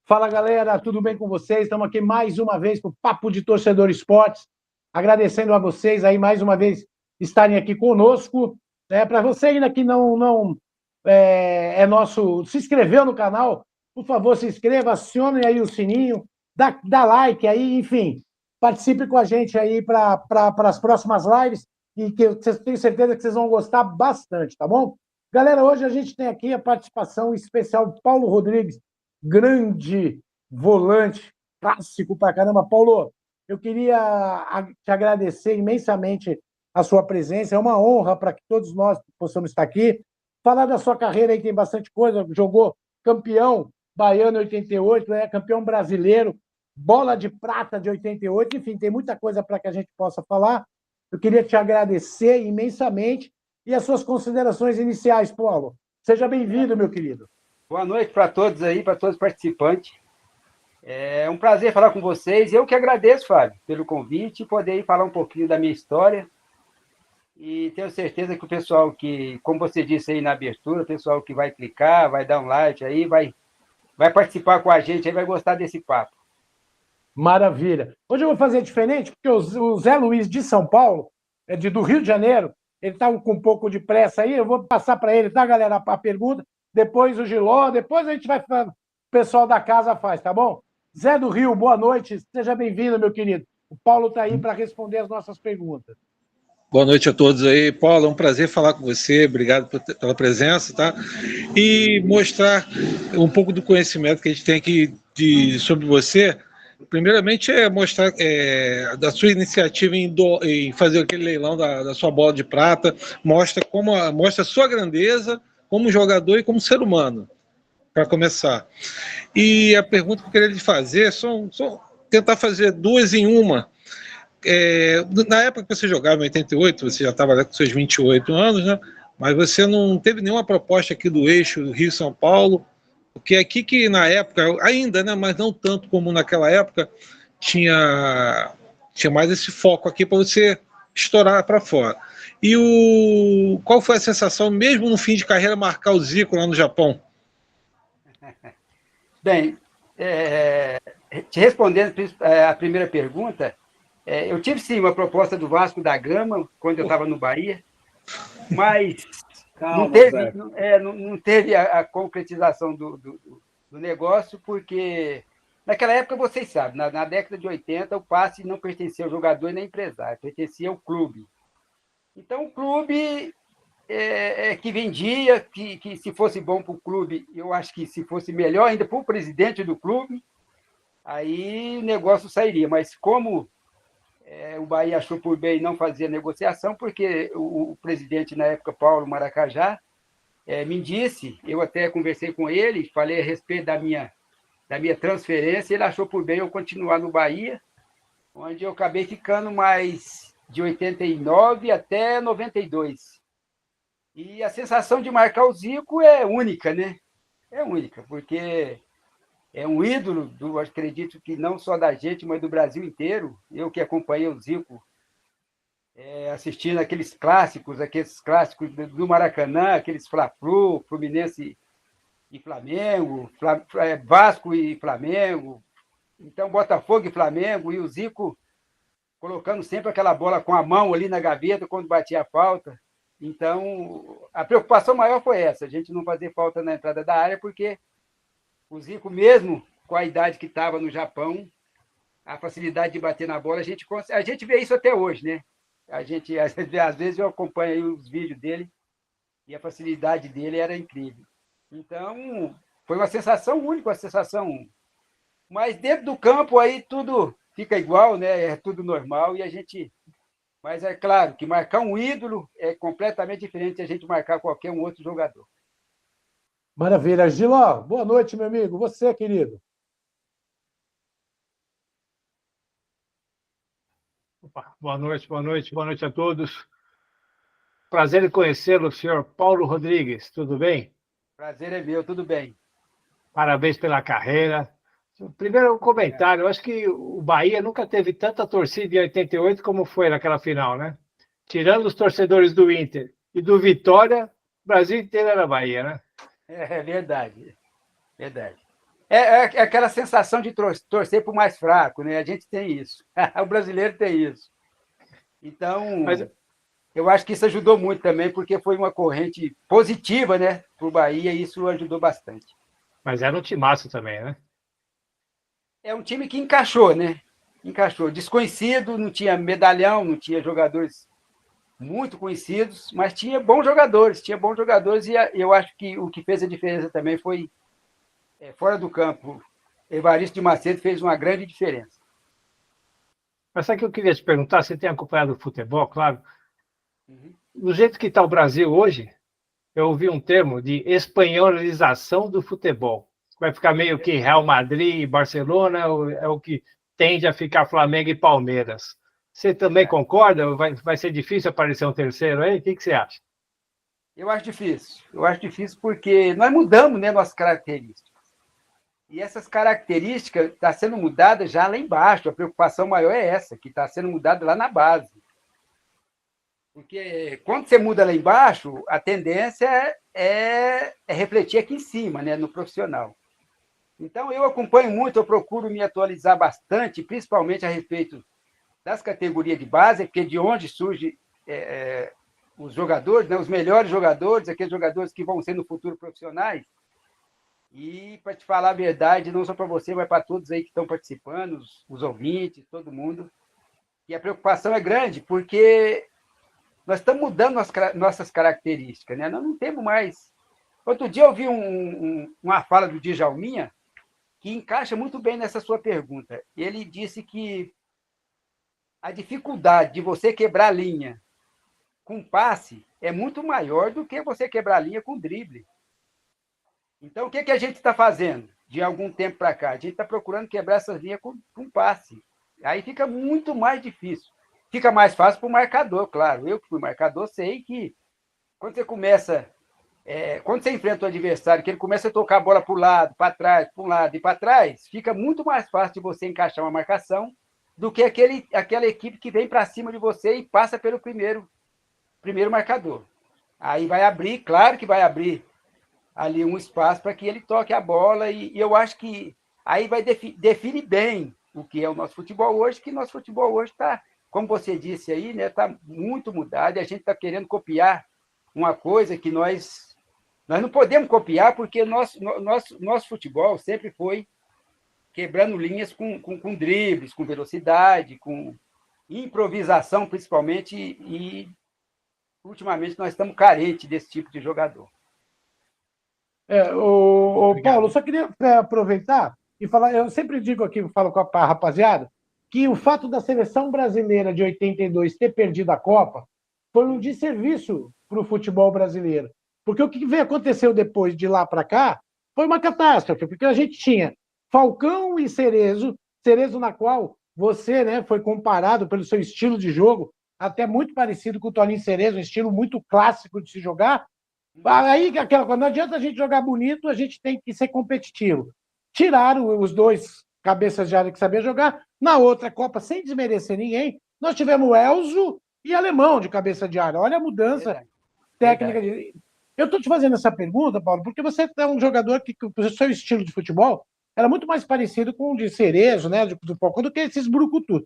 Fala, galera, tudo bem com vocês? Estamos aqui mais uma vez para o Papo de Torcedor Esportes, agradecendo a vocês aí mais uma vez estarem aqui conosco. Para você ainda que não é nosso, se inscreveu no canal, por favor, se inscreva, acione aí o sininho, dá like aí, enfim, participe com a gente aí para as próximas lives e que eu tenho certeza que vocês vão gostar bastante, tá bom? Galera, hoje a gente tem aqui a participação especial do Paulo Rodrigues, grande volante, clássico pra caramba. Paulo, eu queria te agradecer imensamente a sua presença. É uma honra para que todos nós possamos estar aqui. Falar da sua carreira aí, tem bastante coisa. Jogou campeão baiano em 88, campeão brasileiro, bola de prata de 88. Enfim, tem muita coisa para que a gente possa falar. Eu queria te agradecer imensamente. E as suas considerações iniciais, Paulo? Seja bem-vindo, meu querido. Boa noite para todos aí, para todos os participantes. É um prazer falar com vocês. Eu que agradeço, Fábio, pelo convite e poder falar um pouquinho da minha história. E tenho certeza que o pessoal que, como você disse aí na abertura, o pessoal que vai clicar, vai dar um like aí, vai participar com a gente aí, vai gostar desse papo. Maravilha. Hoje eu vou fazer diferente, porque o Zé Luiz de São Paulo, do Rio de Janeiro, ele está com um pouco de pressa aí, eu vou passar para ele, tá, galera, a pergunta, depois o Giló, depois a gente vai, o pessoal da casa faz, tá bom? Zé do Rio, boa noite, seja bem-vindo, meu querido. O Paulo está aí para responder as nossas perguntas. Boa noite a todos aí. Paulo, é um prazer falar com você, obrigado pela presença, tá? E mostrar um pouco do conhecimento que a gente tem aqui sobre você. Primeiramente é mostrar da sua iniciativa em fazer aquele leilão da sua bola de prata, mostra a sua grandeza como jogador e como ser humano, para começar. E a pergunta que eu queria lhe fazer, só tentar fazer duas em uma. Na época que você jogava em 88, você já estava com seus 28 anos, né? Mas você não teve nenhuma proposta aqui do eixo Rio-São Paulo, porque aqui que na época, ainda, né, mas não tanto como naquela época, tinha mais esse foco aqui para você estourar para fora. E qual foi a sensação, mesmo no fim de carreira, marcar o Zico lá no Japão? Bem, te respondendo a primeira pergunta, eu tive sim uma proposta do Vasco da Gama, quando eu estava no Bahia, mas não teve a concretização do negócio, porque naquela época, vocês sabem, na década de 80, o passe não pertencia ao jogador e nem empresário, pertencia ao clube. Então, o clube que vendia, que se fosse bom para o clube, eu acho que se fosse melhor ainda para o presidente do clube, aí o negócio sairia. Mas como o Bahia achou por bem não fazer negociação, porque o presidente, na época, Paulo Maracajá, me disse, eu até conversei com ele, falei a respeito da minha transferência, ele achou por bem eu continuar no Bahia, onde eu acabei ficando mais de 89 até 92. E a sensação de marcar o Zico é única, né? É única, porque é um ídolo, acredito que não só da gente, mas do Brasil inteiro. Eu que acompanhei o Zico assistindo aqueles clássicos do Maracanã, aqueles Fla-Flu, Fluminense e Flamengo, Vasco e Flamengo, então Botafogo e Flamengo, e o Zico colocando sempre aquela bola com a mão ali na gaveta quando batia a falta. Então, a preocupação maior foi essa, a gente não fazer falta na entrada da área, porque o Zico, mesmo com a idade que estava no Japão, a facilidade de bater na bola, a gente vê isso até hoje, né? Às vezes eu acompanho aí os vídeos dele e a facilidade dele era incrível. Então, foi uma sensação única, uma sensação... Mas dentro do campo aí tudo fica igual, né? É tudo normal e a gente... Mas é claro que marcar um ídolo é completamente diferente de a gente marcar qualquer um outro jogador. Maravilha. Giló, boa noite, meu amigo. Você, querido. Opa, boa noite a todos. Prazer em conhecê-lo, senhor Paulo Rodrigues, tudo bem? Prazer é meu, tudo bem. Parabéns pela carreira. Primeiro, um comentário, eu acho que o Bahia nunca teve tanta torcida em 88 como foi naquela final, né? Tirando os torcedores do Inter e do Vitória, o Brasil inteiro era Bahia, né? É verdade, verdade. É aquela sensação de torcer para o mais fraco, né? A gente tem isso. O brasileiro tem isso. Então, Mas, eu acho que isso ajudou muito também, porque foi uma corrente positiva, né, para o Bahia, e isso ajudou bastante. mas era um timaço também, né? É um time que encaixou, né? Encaixou. Desconhecido, não tinha medalhão, não tinha jogadores muito conhecidos, mas tinha bons jogadores, e eu acho que o que fez a diferença também foi, fora do campo, Evaristo de Macedo fez uma grande diferença. Mas sabe o que eu queria te perguntar? Você tem acompanhado o futebol, claro. Do jeito que está o Brasil hoje, eu ouvi um termo de espanholização do futebol. Vai ficar meio que Real Madrid e Barcelona, é o que tende a ficar Flamengo e Palmeiras. Você também concorda? Vai ser difícil aparecer um terceiro aí? O que você acha? Eu acho difícil porque nós mudamos, né, nossas características. E essas características estão sendo mudadas já lá embaixo. A preocupação maior é essa, que está sendo mudada lá na base. Porque quando você muda lá embaixo, a tendência é refletir aqui em cima, né, no profissional. Então, eu acompanho muito, eu procuro me atualizar bastante, principalmente a respeito das categorias de base, porque de onde surgem os jogadores, né, os melhores jogadores, aqueles jogadores que vão ser no futuro profissionais. E, para te falar a verdade, não só para você, mas para todos aí que estão participando, os ouvintes, todo mundo, e a preocupação é grande, porque nós estamos mudando nossas características, né? Nós não temos mais. Outro dia eu vi uma fala do Djalminha que encaixa muito bem nessa sua pergunta. Ele disse que a dificuldade de você quebrar a linha com passe é muito maior do que você quebrar a linha com drible. Então, o que a gente está fazendo de algum tempo para cá? A gente está procurando quebrar essas linhas com passe. Aí fica muito mais difícil. Fica mais fácil para o marcador, claro. Eu que fui marcador sei que quando você começa, quando você enfrenta o adversário, que ele começa a tocar a bola para o lado, para trás, para um lado e para trás, fica muito mais fácil de você encaixar uma marcação do que aquela equipe que vem para cima de você e passa pelo primeiro marcador. Aí vai abrir, claro que vai abrir ali um espaço para que ele toque a bola e eu acho que aí vai definir bem o que é o nosso futebol hoje, que nosso futebol hoje está, como você disse aí, né, está muito mudado e a gente está querendo copiar uma coisa que nós não podemos copiar porque nosso futebol sempre foi quebrando linhas com dribles, com velocidade, com improvisação principalmente e ultimamente nós estamos carentes desse tipo de jogador. Paulo, só queria aproveitar e falar, eu sempre digo aqui, falo com a rapaziada, que o fato da seleção brasileira de 82 ter perdido a Copa foi um desserviço para o futebol brasileiro. Porque o que aconteceu depois de lá para cá foi uma catástrofe, porque a gente tinha Falcão e Cerezo na qual você, né, foi comparado pelo seu estilo de jogo, até muito parecido com o Toninho Cerezo, um estilo muito clássico de se jogar. Aí, não adianta a gente jogar bonito, a gente tem que ser competitivo. Tiraram os dois cabeças de área que sabiam jogar. Na outra Copa, sem desmerecer ninguém, nós tivemos o Elzo e Alemão de cabeça de área. Olha a mudança técnica. Eu estou te fazendo essa pergunta, Paulo, porque você é um jogador que o seu estilo de futebol era muito mais parecido com o de Cerezo, né, do Falcão, do que esses brucutus.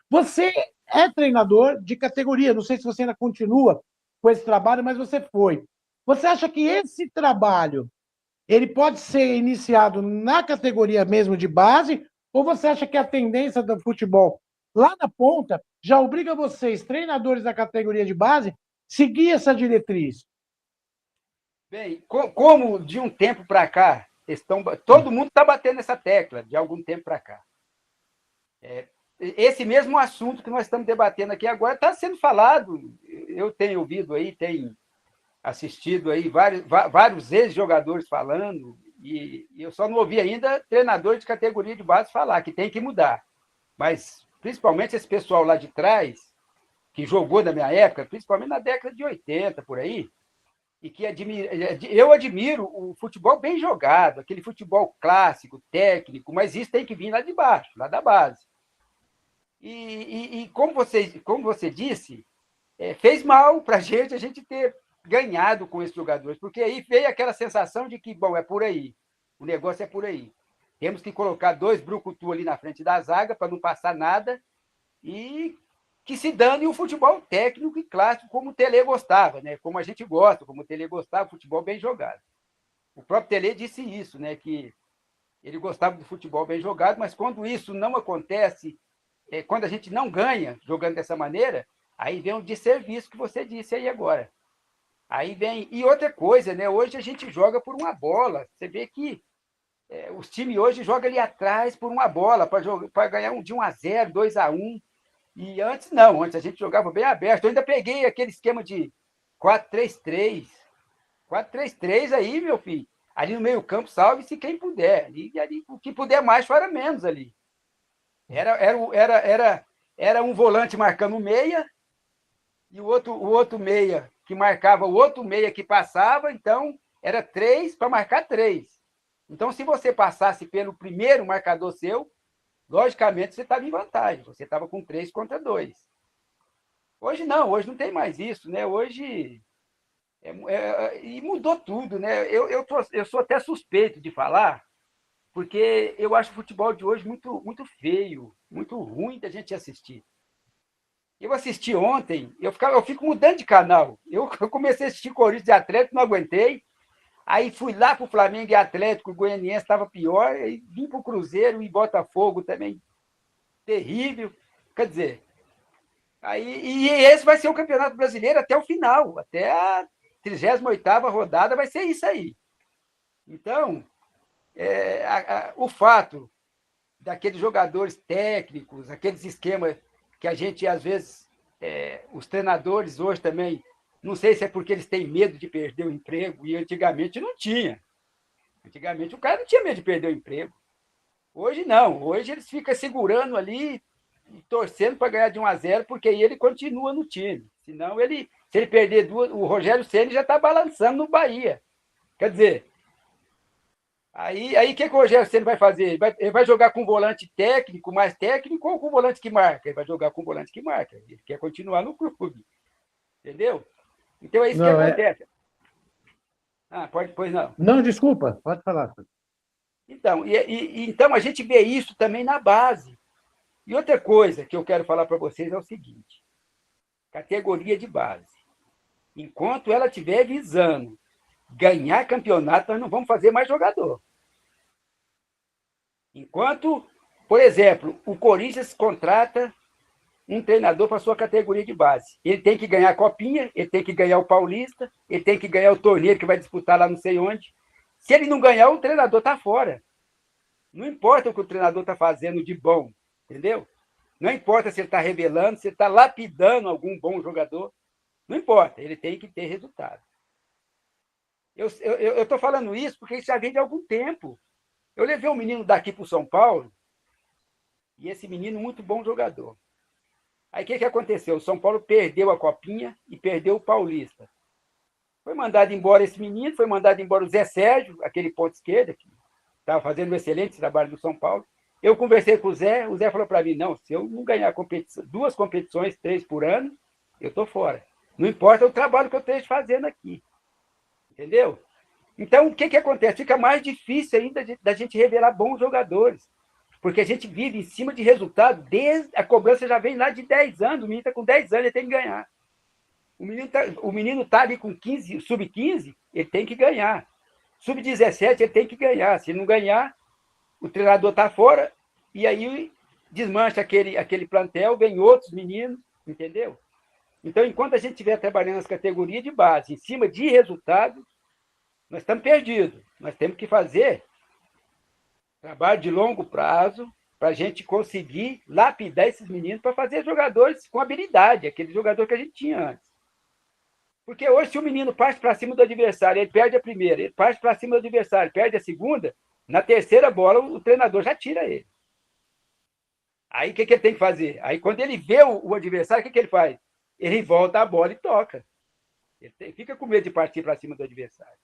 Você é treinador de categoria, não sei se você ainda continua com esse trabalho, mas você foi. Você acha que esse trabalho ele pode ser iniciado na categoria mesmo de base, ou você acha que a tendência do futebol lá na ponta já obriga vocês, treinadores da categoria de base, seguir essa diretriz? Bem, como de um tempo para cá, todo mundo está batendo essa tecla, de algum tempo para cá. Esse mesmo assunto que nós estamos debatendo aqui agora está sendo falado, eu tenho ouvido aí, tenho assistido aí vários ex-jogadores falando, e eu só não ouvi ainda treinador de categoria de base falar que tem que mudar. Mas, principalmente, esse pessoal lá de trás, que jogou na minha época, principalmente na década de 80, por aí, e que eu admiro o futebol bem jogado, aquele futebol clássico, técnico, mas isso tem que vir lá de baixo, lá da base. E como você disse, fez mal para a gente ter ganhado com esses jogadores, porque aí veio aquela sensação de que, bom, é por aí, o negócio é por aí. Temos que colocar 2 brucutu ali na frente da zaga para não passar nada e que se dane o futebol técnico e clássico, como o Tele gostava, né? Como a gente gosta, como o Tele gostava, futebol bem jogado. O próprio Tele disse isso, né? Que ele gostava do futebol bem jogado, mas quando isso não acontece, quando a gente não ganha jogando dessa maneira, aí vem o desserviço que você disse aí agora. Aí vem. E outra coisa, né? Hoje a gente joga por uma bola. Você vê que os times hoje jogam ali atrás por uma bola, para ganhar de 1-0, 2-1. E antes não, antes a gente jogava bem aberto. Eu ainda peguei aquele esquema de 4-3-3. 4-3-3 aí, meu filho. Ali no meio-campo, salve-se quem puder. Ali, o que puder mais, chora menos ali. Era um volante marcando meia, e o outro meia que marcava o outro meia que passava, então era 3 para marcar 3. Então, se você passasse pelo primeiro marcador seu, logicamente você estava em vantagem. Você estava com 3 contra 2. Hoje não tem mais isso, né? Hoje e mudou tudo, né? Eu sou até suspeito de falar, porque eu acho o futebol de hoje muito, muito feio, muito ruim da gente assistir. Eu assisti ontem, eu fico mudando de canal. Eu comecei a assistir Corinthians e Atlético, não aguentei. Aí fui lá para o Flamengo e Atlético, o Goianiense estava pior, aí vim para o Cruzeiro e Botafogo também, terrível. Quer dizer, e esse vai ser o Campeonato Brasileiro até o final, até a 38ª rodada vai ser isso aí. Então, o fato daqueles jogadores técnicos, aqueles esquemas que a gente, às vezes, os treinadores hoje também, não sei se é porque eles têm medo de perder o emprego, e antigamente não tinha. Antigamente o cara não tinha medo de perder o emprego. Hoje não, hoje eles ficam segurando ali e torcendo para ganhar de 1-0, porque aí ele continua no time. Senão, se ele perder 2, o Rogério Ceni já está balançando no Bahia. Quer dizer, aí o que o Rogério Ceni vai fazer? Ele vai jogar com um volante técnico, mais técnico, ou com um volante que marca? Ele vai jogar com um volante que marca. Ele quer continuar no clube. Entendeu? Então é isso que acontece. Pois não. Não, desculpa, pode falar. Então, então a gente vê isso também na base. E outra coisa que eu quero falar para vocês é o seguinte: categoria de base. Enquanto ela estiver visando ganhar campeonato, nós não vamos fazer mais jogador. Enquanto, por exemplo, o Corinthians contrata um treinador para a sua categoria de base. Ele tem que ganhar a Copinha, ele tem que ganhar o Paulista, ele tem que ganhar o torneio que vai disputar lá não sei onde. Se ele não ganhar, o treinador está fora. Não importa o que o treinador está fazendo de bom, entendeu? Não importa se ele está revelando, se ele está lapidando algum bom jogador. Não importa, ele tem que ter resultado. Eu estou falando isso porque isso já vem de algum tempo. Eu levei um menino daqui para o São Paulo, e esse menino, muito bom jogador. Aí o que aconteceu? O São Paulo perdeu a Copinha e perdeu o Paulista. Foi mandado embora esse menino, foi mandado embora o Zé Sérgio, aquele ponto esquerda, que estava fazendo um excelente trabalho no São Paulo. Eu conversei com o Zé falou para mim, não, se eu não ganhar 2 competições, 3 por ano, eu estou fora. Não importa o trabalho que eu esteja fazendo aqui. Entendeu? Então, o que acontece? Fica mais difícil ainda da gente revelar bons jogadores. Porque a gente vive em cima de resultado, desde a cobrança já vem lá de 10 anos, o menino está com 10 anos, ele tem que ganhar. O menino está ali com 15, sub-15, ele tem que ganhar. Sub-17, ele tem que ganhar. Se não ganhar, o treinador está fora, e aí desmancha aquele plantel, vem outros meninos, entendeu? Então, enquanto a gente estiver trabalhando nas categorias de base, em cima de resultado, nós estamos perdidos. Nós temos que fazer trabalho de longo prazo para a gente conseguir lapidar esses meninos para fazer jogadores com habilidade, aquele jogador que a gente tinha antes. Porque hoje, se o menino parte para cima do adversário, ele perde a primeira, ele parte para cima do adversário, perde a segunda, na terceira bola, o treinador já tira ele. Aí, o que ele tem que fazer? Aí, quando ele vê o adversário, o que ele faz? Ele volta a bola e toca. Ele fica com medo de partir para cima do adversário.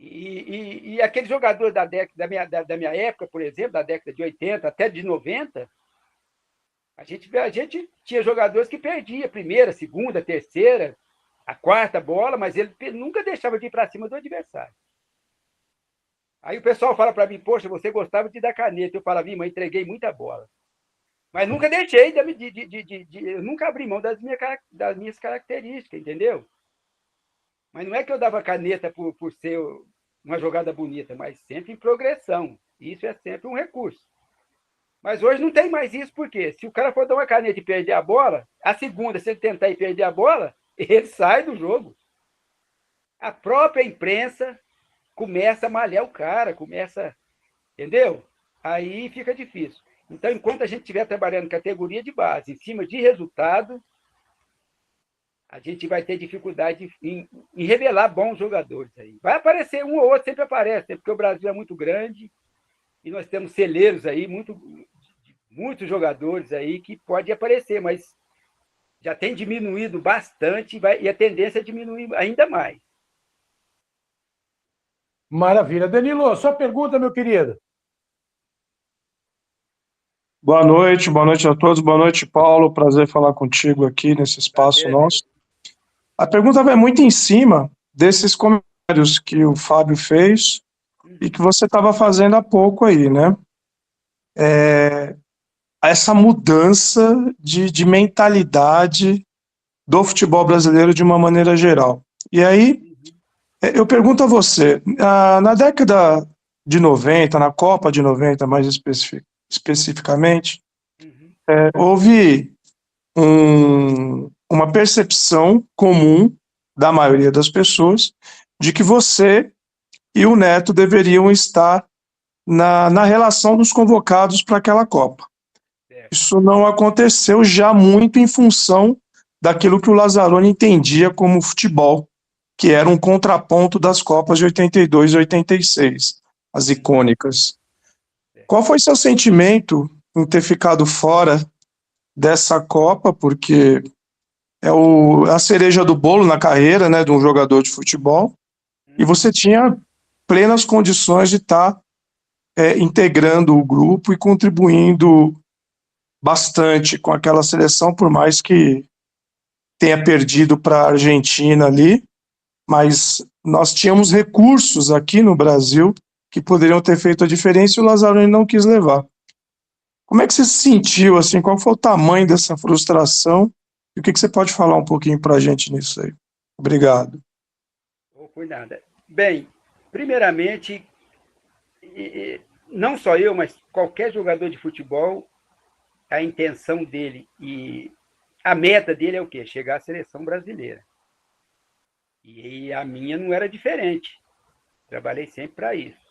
E aquele jogador da minha época, por exemplo, da década de 80 até de 90, a gente tinha jogadores que perdiam a primeira, a segunda, a terceira, a quarta bola, mas ele nunca deixava de ir para cima do adversário. Aí o pessoal fala para mim, poxa, você gostava de dar caneta. Eu falo, mas entreguei muita bola. Mas nunca deixei eu nunca abri mão das minhas características, entendeu? Mas não é que eu dava caneta por ser uma jogada bonita, mas sempre em progressão. Isso é sempre um recurso. Mas hoje não tem mais isso, porque se o cara for dar uma caneta e perder a bola, a segunda, se ele tentar e perder a bola, ele sai do jogo. A própria imprensa começa a malhar o cara, entendeu? Aí fica difícil. Então, enquanto a gente estiver trabalhando categoria de base, em cima de resultado, a gente vai ter dificuldade em revelar bons jogadores aí. Vai aparecer um ou outro, sempre aparece, né? Porque o Brasil é muito grande e nós temos celeiros aí, muitos jogadores aí que podem aparecer, mas já tem diminuído bastante e a tendência é diminuir ainda mais. Maravilha. Danilo, sua pergunta, meu querido. Boa noite a todos, boa noite, Paulo. Prazer falar contigo aqui nesse espaço nosso. A pergunta vai muito em cima desses comentários que o Fábio fez e que você estava fazendo há pouco aí, né? Essa mudança de mentalidade do futebol brasileiro de uma maneira geral. E aí, eu pergunto a você, na década de 90, na Copa de 90 mais especificamente, houve uma percepção comum da maioria das pessoas de que você e o Neto deveriam estar na relação dos convocados para aquela Copa. Isso não aconteceu já muito em função daquilo que o Lazzaroni entendia como futebol, que era um contraponto das Copas de 82 e 86, as icônicas. Qual foi seu sentimento em ter ficado fora dessa Copa, porque é a cereja do bolo na carreira, né, de um jogador de futebol, e você tinha plenas condições de estar integrando o grupo e contribuindo bastante com aquela seleção, por mais que tenha perdido para a Argentina ali, mas nós tínhamos recursos aqui no Brasil que poderiam ter feito a diferença e o Lazzaroni não quis levar. Como é que você se sentiu, assim, qual foi o tamanho dessa frustração e o que você pode falar um pouquinho para a gente nisso aí? Obrigado. Por nada. Bem, primeiramente, não só eu, mas qualquer jogador de futebol, a intenção dele e a meta dele é o quê? Chegar à seleção brasileira. E a minha não era diferente. Trabalhei sempre para isso.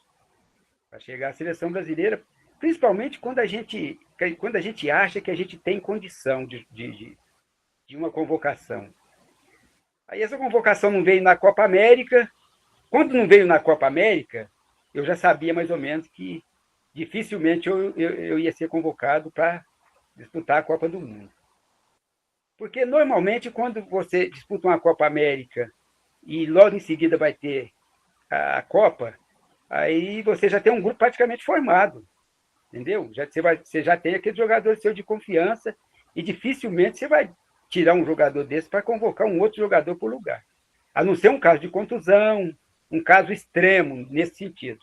Para chegar à seleção brasileira, principalmente quando a gente acha que a gente tem condição de uma convocação. Aí essa convocação não veio na Copa América. Quando não veio na Copa América, eu já sabia mais ou menos que dificilmente eu ia ser convocado para disputar a Copa do Mundo. Porque, normalmente, quando você disputa uma Copa América e logo em seguida vai ter a Copa, aí você já tem um grupo praticamente formado, entendeu? Você já tem aquele jogador seu de confiança e dificilmente você vai tirar um jogador desse para convocar um outro jogador por lugar. A não ser um caso de contusão, um caso extremo nesse sentido.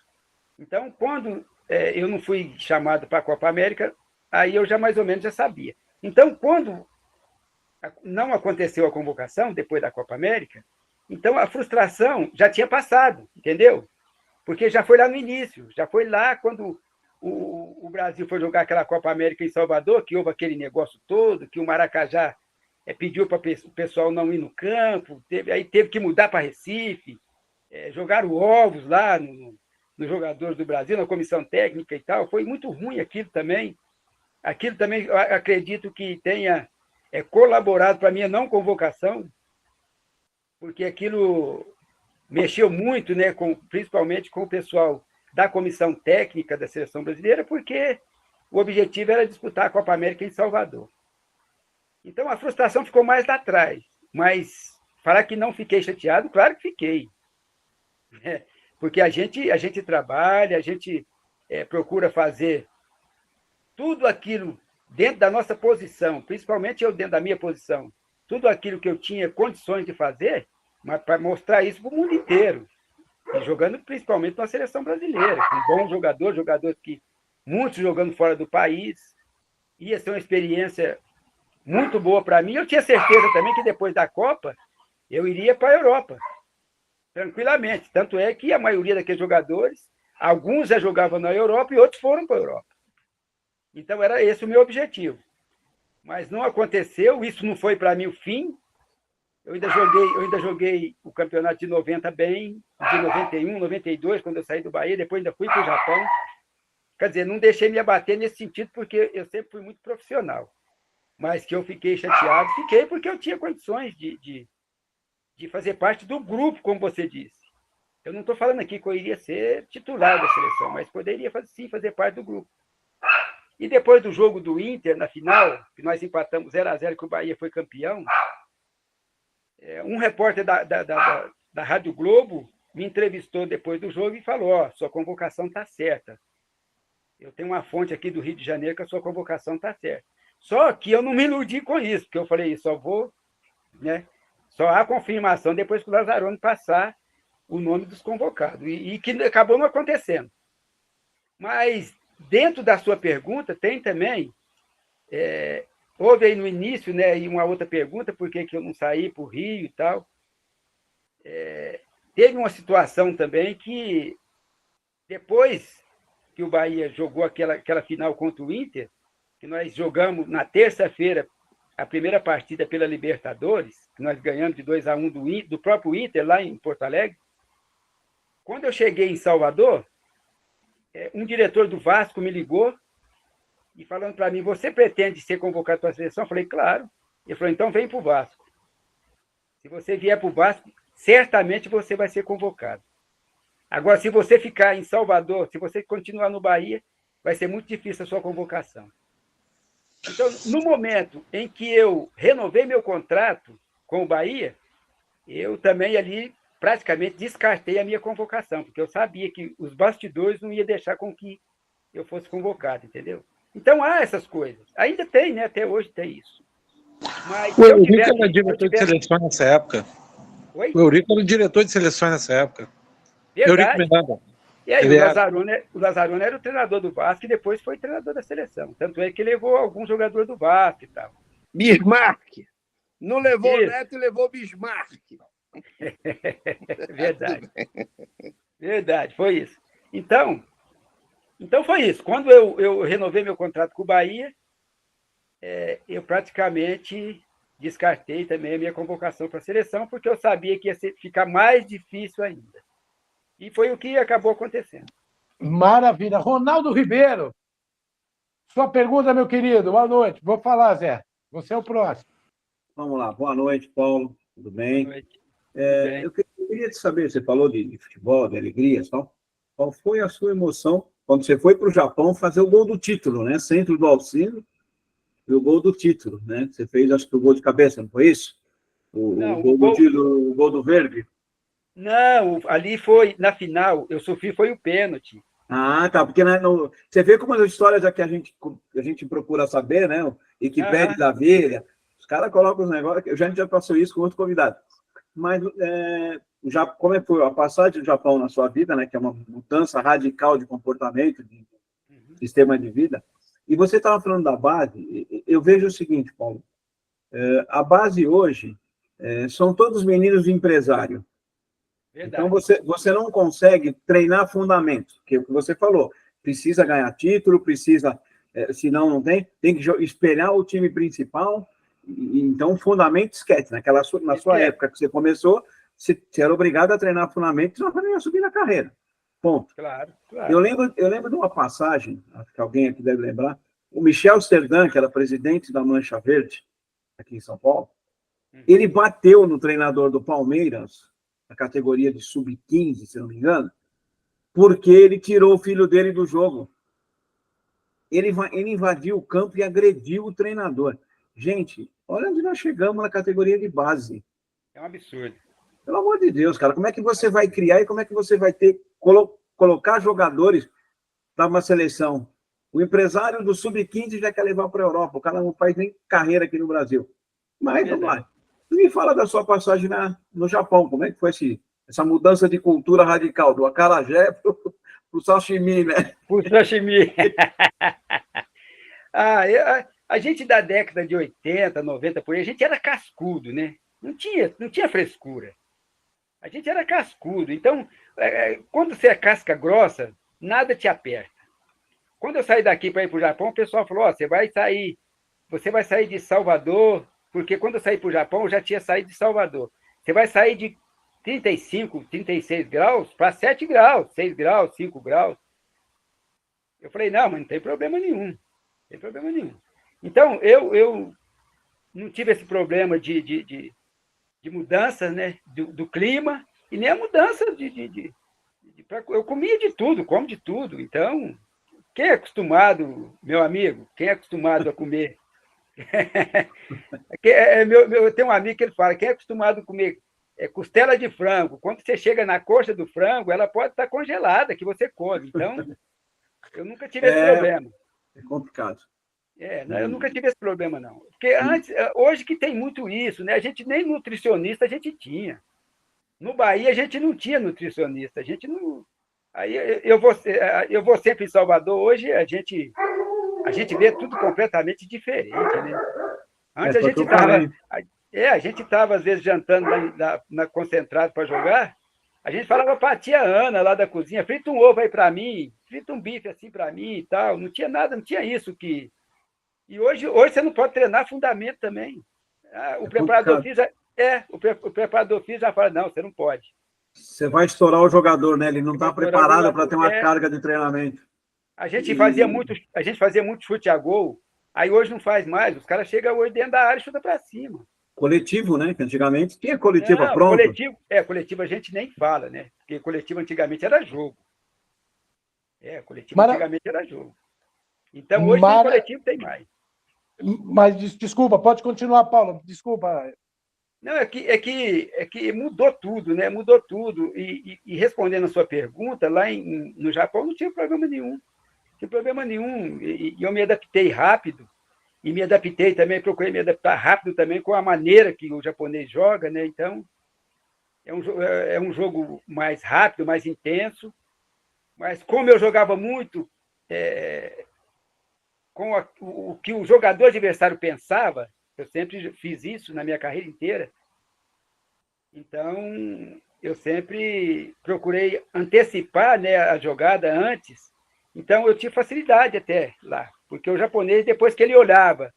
Então, quando eu não fui chamado para a Copa América, aí eu já mais ou menos já sabia. Então, quando não aconteceu a convocação, depois da Copa América, então a frustração já tinha passado, entendeu? Porque já foi lá no início, já foi lá quando o Brasil foi jogar aquela Copa América em Salvador, que houve aquele negócio todo, que o Maracajá pediu para o pessoal não ir no campo, aí teve que mudar para Recife, jogaram ovos lá nos jogadores do Brasil, na comissão técnica e tal. Foi muito ruim aquilo também. Aquilo também, eu acredito que tenha colaborado para a minha não convocação, porque aquilo mexeu muito, né, principalmente com o pessoal da comissão técnica da seleção brasileira, porque o objetivo era disputar a Copa América em Salvador. Então, a frustração ficou mais lá atrás. Mas falar que não fiquei chateado, claro que fiquei. Porque a gente trabalha, a gente procura fazer tudo aquilo dentro da nossa posição, principalmente eu dentro da minha posição, tudo aquilo que eu tinha condições de fazer, mas para mostrar isso para o mundo inteiro. E jogando principalmente na seleção brasileira, com bons jogadores, jogadores que muitos jogando fora do país. Ia ser uma experiência muito boa para mim. Eu tinha certeza também que depois da Copa eu iria para a Europa, tranquilamente. Tanto é que a maioria daqueles jogadores, alguns já jogavam na Europa e outros foram para a Europa. Então era esse o meu objetivo. Mas não aconteceu, isso não foi para mim o fim. Eu ainda joguei o campeonato de 90 bem, de 91, 92, quando eu saí do Bahia, depois ainda fui para o Japão. Quer dizer, não deixei me abater nesse sentido, porque eu sempre fui muito profissional. Mas que eu fiquei chateado, fiquei porque eu tinha condições de fazer parte do grupo, como você disse. Eu não estou falando aqui que eu iria ser titular da seleção, mas poderia sim fazer parte do grupo. E depois do jogo do Inter, na final, que nós empatamos 0-0, que o Bahia foi campeão, um repórter da Rádio Globo me entrevistou depois do jogo e falou: sua convocação está certa. Eu tenho uma fonte aqui do Rio de Janeiro que a sua convocação está certa. Só que eu não me iludi com isso, porque eu falei, só há confirmação depois que o Lazzaroni passar o nome dos convocados, e que acabou não acontecendo. Mas, dentro da sua pergunta, tem também, houve aí no início, né, e uma outra pergunta, por que eu não saí para o Rio e tal. Teve uma situação também que, depois que o Bahia jogou aquela final contra o Inter, que nós jogamos na terça-feira a primeira partida pela Libertadores, que nós ganhamos de 2-1 do próprio Inter, lá em Porto Alegre. Quando eu cheguei em Salvador, um diretor do Vasco me ligou e falando para mim, você pretende ser convocado para a seleção? Eu falei, claro. Ele falou, então vem para o Vasco. Se você vier para o Vasco, certamente você vai ser convocado. Agora, se você ficar em Salvador, se você continuar no Bahia, vai ser muito difícil a sua convocação. Então, no momento em que eu renovei meu contrato com o Bahia, eu também ali praticamente descartei a minha convocação, porque eu sabia que os bastidores não iam deixar com que eu fosse convocado, entendeu? Então, há essas coisas. Ainda tem, né? Até hoje tem isso. Mas, o Eurico era diretor de seleções nessa época. Oi? O Eurico era diretor de seleções nessa época. Verdade. Eurico. E aí, o Lazzaroni era o treinador do Vasco e depois foi treinador da seleção. Tanto é que levou alguns jogadores do Vasco e tal. Bismarck. Não levou o Neto e levou o Bismarck. Verdade. Verdade, foi isso. Então foi isso. Quando eu renovei meu contrato com o Bahia, eu praticamente descartei também a minha convocação para a seleção, porque eu sabia que ia ficar mais difícil ainda. E foi o que acabou acontecendo. Maravilha. Ronaldo Ribeiro, sua pergunta, meu querido. Boa noite. Vou falar, Zé. Você é o próximo. Vamos lá. Boa noite, Paulo. Tudo bem? Boa noite. Eu queria te saber, você falou de futebol, de alegria e tal. Qual foi a sua emoção quando você foi para o Japão fazer o gol do título, né? Centro do Alcino e o gol do título, né? Você fez, acho que o gol de cabeça, não foi isso? O gol do Verde? Não, ali foi, na final, eu sofri, foi o pênalti. Ah, tá, porque você vê como as histórias que a gente procura saber, né? Wikipédia da Veia, os caras colocam os negócios, a gente já passou isso com outro convidado. Mas já, como é que foi a passagem do Japão na sua vida, né? Que é uma mudança radical de comportamento, de sistema de vida. E você estava falando da base, eu vejo o seguinte, Paulo, a base hoje são todos meninos de empresário. Verdade. Então, você não consegue treinar fundamento, que é o que você falou. Precisa ganhar título, senão não tem que espelhar o time principal. Então, fundamento esquece. Na sua época que você começou, você era obrigado a treinar fundamento, senão não ia subir na carreira. Ponto. Claro. Eu lembro de uma passagem, acho que alguém aqui deve lembrar, o Michel Serdan, que era presidente da Mancha Verde, aqui em São Paulo, ele bateu no treinador do Palmeiras, na categoria de sub-15, se não me engano, porque ele tirou o filho dele do jogo. Ele invadiu o campo e agrediu o treinador. Gente, olha onde nós chegamos na categoria de base. É um absurdo. Pelo amor de Deus, cara, como é que você vai criar e como é que você vai colocar jogadores para uma seleção? O empresário do sub-15 já quer levar para a Europa, o cara não faz nem carreira aqui no Brasil. Mas, vamos lá. Me fala da sua passagem no Japão, como é que foi essa mudança de cultura radical, do acarajé para o sashimi, né? Por sashimi. A gente da década de 80, 90, por aí, a gente era cascudo, né? Não tinha frescura. A gente era cascudo. Então, quando você é casca grossa, nada te aperta. Quando eu saí daqui para ir para o Japão, o pessoal falou, você vai sair de Salvador, porque quando eu saí para o Japão, eu já tinha saído de Salvador. Você vai sair de 35, 36 graus para 7 graus, 6 graus, 5 graus. Eu falei, não, mas não tem problema nenhum. Não tem problema nenhum. Então, eu não tive esse problema de mudança, né, do clima, e nem a mudança eu comia de tudo, como de tudo. Então, quem é acostumado, meu amigo, quem é acostumado a comer? Eu tenho um amigo que ele fala, quem é acostumado a comer costela de frango, quando você chega na coxa do frango, ela pode estar congelada, que você come. Então, eu nunca tive esse problema. É complicado. Eu nunca tive esse problema, não. Porque hoje que tem muito isso, né? A gente nem nutricionista a gente tinha. No Bahia, a gente não tinha nutricionista. A gente não... Aí eu vou sempre em Salvador. Hoje a gente vê tudo completamente diferente, né? Antes a gente estava, às vezes, jantando na Concentrado para jogar, a gente falava para a tia Ana, lá da cozinha, frita um ovo aí para mim, frita um bife assim para mim e tal. Não tinha nada, não tinha isso que... E hoje você não pode treinar fundamento também. O preparador físico o preparador físico já fala, não, você não pode. Você vai estourar o jogador, né? Ele não está preparado para ter uma carga de treinamento. A gente fazia muito chute a gol, aí hoje não faz mais. Os caras chegam hoje dentro da área e chutam para cima. Coletivo, né? Que antigamente tinha coletiva pronta. Coletivo a gente nem fala, né? Porque coletivo antigamente era jogo. Antigamente era jogo. Então hoje tem coletivo, tem mais. Mas desculpa, pode continuar, Paulo. Desculpa. Não, é que mudou tudo, né? Mudou tudo. E respondendo a sua pergunta, lá no Japão não tinha problema nenhum. Não tinha problema nenhum. E eu me adaptei rápido. E me adaptei também, procurei me adaptar rápido também com a maneira que o japonês joga, né? Então, é um jogo mais rápido, mais intenso. Mas como eu jogava muito com o que o jogador adversário pensava, eu sempre fiz isso na minha carreira inteira. Então, eu sempre procurei antecipar, né, a jogada antes. Então, eu tinha facilidade até lá. Porque o japonês, depois que ele olhava,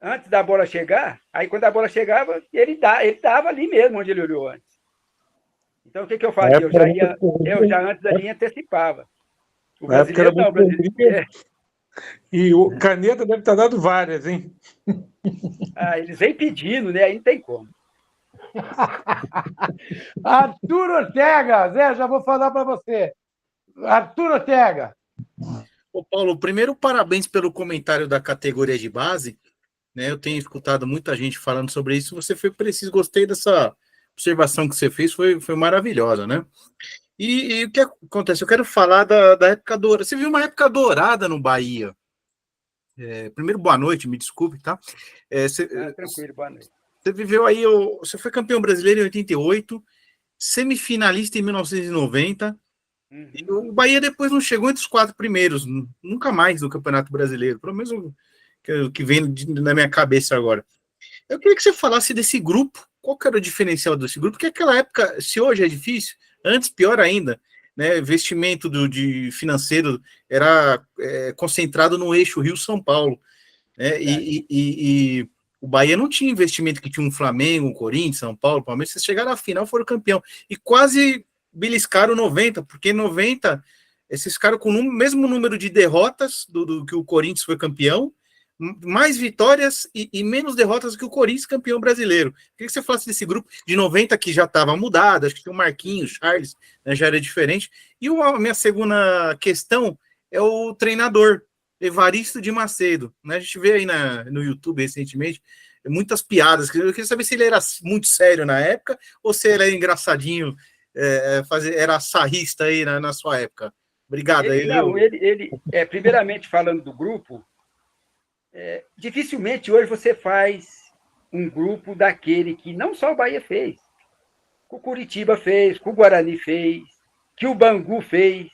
antes da bola chegar, aí quando a bola chegava, ele dava ali mesmo onde ele olhou antes. Então, o que eu fazia? Eu já antes da linha antecipava. O brasileiro não, o brasileiro... E o caneta deve estar dando várias, hein? Eles vêm pedindo, né? Aí não tem como. Arthur Ortega, Zé, já vou falar para você. Arthur Ortega. Ô, Paulo, primeiro, parabéns pelo comentário da categoria de base. Né? Eu tenho escutado muita gente falando sobre isso. Você foi preciso, gostei dessa observação que você fez, foi maravilhosa, né? E o que acontece? Eu quero falar da época dourada. Você viu uma época dourada no Bahia. Primeiro, boa noite, me desculpe, tá? Tranquilo, boa noite. Você viveu aí, você foi campeão brasileiro em 88, semifinalista em 1990. E o Bahia depois não chegou entre os 4 primeiros, nunca mais no Campeonato Brasileiro, pelo menos o que vem na minha cabeça agora. Eu queria que você falasse desse grupo, qual que era o diferencial desse grupo, porque aquela época, se hoje é difícil, antes pior ainda, né, investimento de financeiro era concentrado no eixo Rio-São Paulo, né, e o Bahia não tinha investimento que tinha um Flamengo, um Corinthians, São Paulo, Palmeiras, vocês chegaram à final, foram campeão, e quase beliscaram 90, porque 90, esses caras com o mesmo número de derrotas do que o Corinthians foi campeão, mais vitórias e menos derrotas do que o Corinthians campeão brasileiro. Queria que você falasse desse grupo de 90 que já estava mudado, acho que tinha o Marquinhos, Charles, né, já era diferente. E a minha segunda questão é o treinador, Evaristo de Macedo. Né? A gente vê aí no YouTube recentemente muitas piadas. Eu queria saber se ele era muito sério na época ou se ele era engraçadinho, era sarrista aí na sua época. Obrigado. Primeiramente falando do grupo, dificilmente hoje você faz um grupo daquele que não só o Bahia fez. que o Curitiba fez, que o Guarani fez, que o Bangu fez.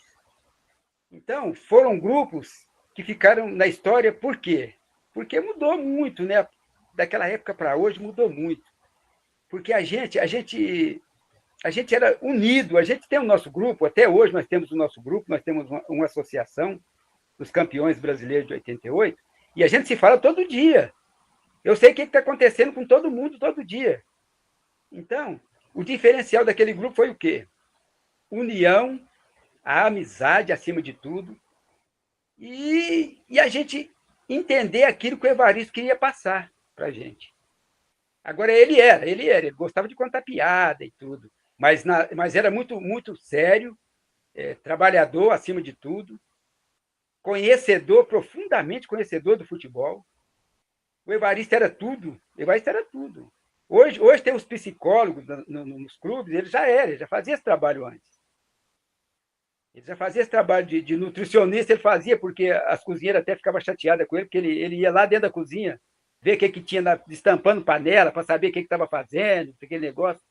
Então, foram grupos que ficaram na história, por quê? Porque mudou muito, né? Daquela época para hoje mudou muito. Porque a gente era unido, a gente tem o nosso grupo, até hoje nós temos o nosso grupo, nós temos uma associação dos campeões brasileiros de 88, e a gente se fala todo dia. Eu sei o que está acontecendo com todo mundo todo dia. Então, o diferencial daquele grupo foi o quê? União, a amizade acima de tudo, e a gente entender aquilo que o Evaristo queria passar para a gente. Agora, ele gostava de contar piada e tudo, mas era muito, muito sério, trabalhador acima de tudo, profundamente conhecedor do futebol. O Evaristo era tudo. Hoje tem os psicólogos nos clubes, ele já fazia esse trabalho antes. Ele já fazia esse trabalho de nutricionista, ele fazia, porque as cozinheiras até ficavam chateadas com ele, porque ele ia lá dentro da cozinha, ver o que tinha destampando panela, para saber o que estava fazendo, aquele negócio.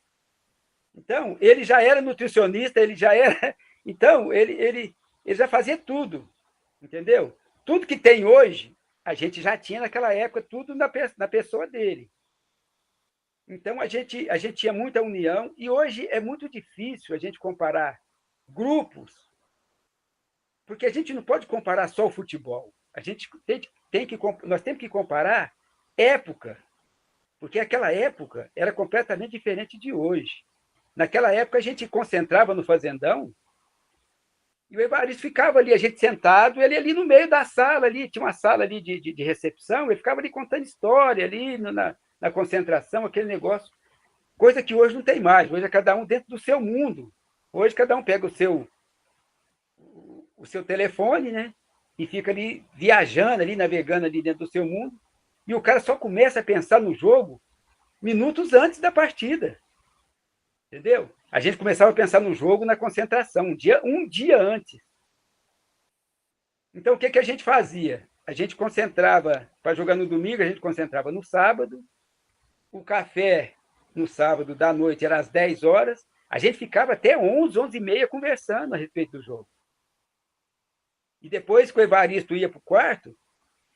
Então, ele já era nutricionista, ele já era... Então, ele já fazia tudo, entendeu? Tudo que tem hoje, a gente já tinha naquela época, tudo na pessoa dele. Então, a gente tinha muita união, e hoje é muito difícil a gente comparar grupos, porque a gente não pode comparar só o futebol. A gente nós temos que comparar época, porque aquela época era completamente diferente de hoje. Naquela época, a gente concentrava no fazendão, e o Evaristo ficava ali, a gente sentado, ele ali no meio da sala, ali, tinha uma sala ali de recepção, ele ficava ali contando história, ali na concentração, aquele negócio, coisa que hoje não tem mais. Hoje é cada um dentro do seu mundo. Hoje cada um pega o seu telefone, né? E fica ali viajando, ali, navegando ali dentro do seu mundo, e o cara só começa a pensar no jogo minutos antes da partida. Entendeu? A gente começava a pensar no jogo na concentração, um dia antes. Então, o que a gente fazia? A gente concentrava, para jogar no domingo, a gente concentrava no sábado, o café no sábado da noite era às 10 horas, a gente ficava até 11, 11h30 conversando a respeito do jogo. E depois que o Evaristo ia para o quarto,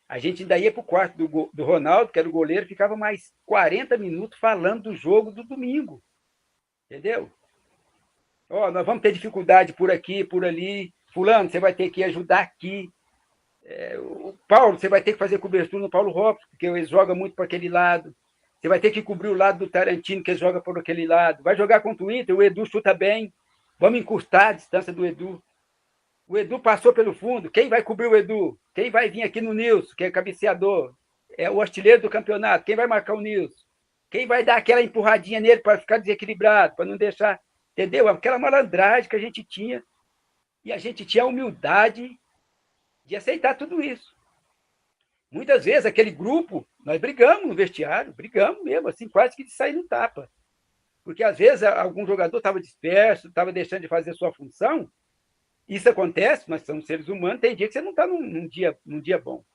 a gente ainda ia para o quarto do Ronaldo, que era o goleiro, ficava mais 40 minutos falando do jogo do domingo. Entendeu? Nós vamos ter dificuldade por aqui, por ali. Fulano, você vai ter que ajudar aqui. O Paulo, você vai ter que fazer cobertura no Paulo Robson, porque ele joga muito para aquele lado. Você vai ter que cobrir o lado do Tarantino, que ele joga por aquele lado. Vai jogar contra o Inter, o Edu chuta bem. Vamos encurtar a distância do Edu. O Edu passou pelo fundo. Quem vai cobrir o Edu? Quem vai vir aqui no Nilson, que é cabeceador? É o artilheiro do campeonato. Quem vai marcar o Nilson? Quem vai dar aquela empurradinha nele para ficar desequilibrado, para não deixar... Entendeu? Aquela malandragem que a gente tinha. E a gente tinha a humildade de aceitar tudo isso. Muitas vezes, aquele grupo, nós brigamos no vestiário, brigamos mesmo, assim, quase que de sair no tapa. Porque, às vezes, algum jogador estava disperso, estava deixando de fazer sua função. Isso acontece, nós somos seres humanos, tem dia que você não está num dia bom.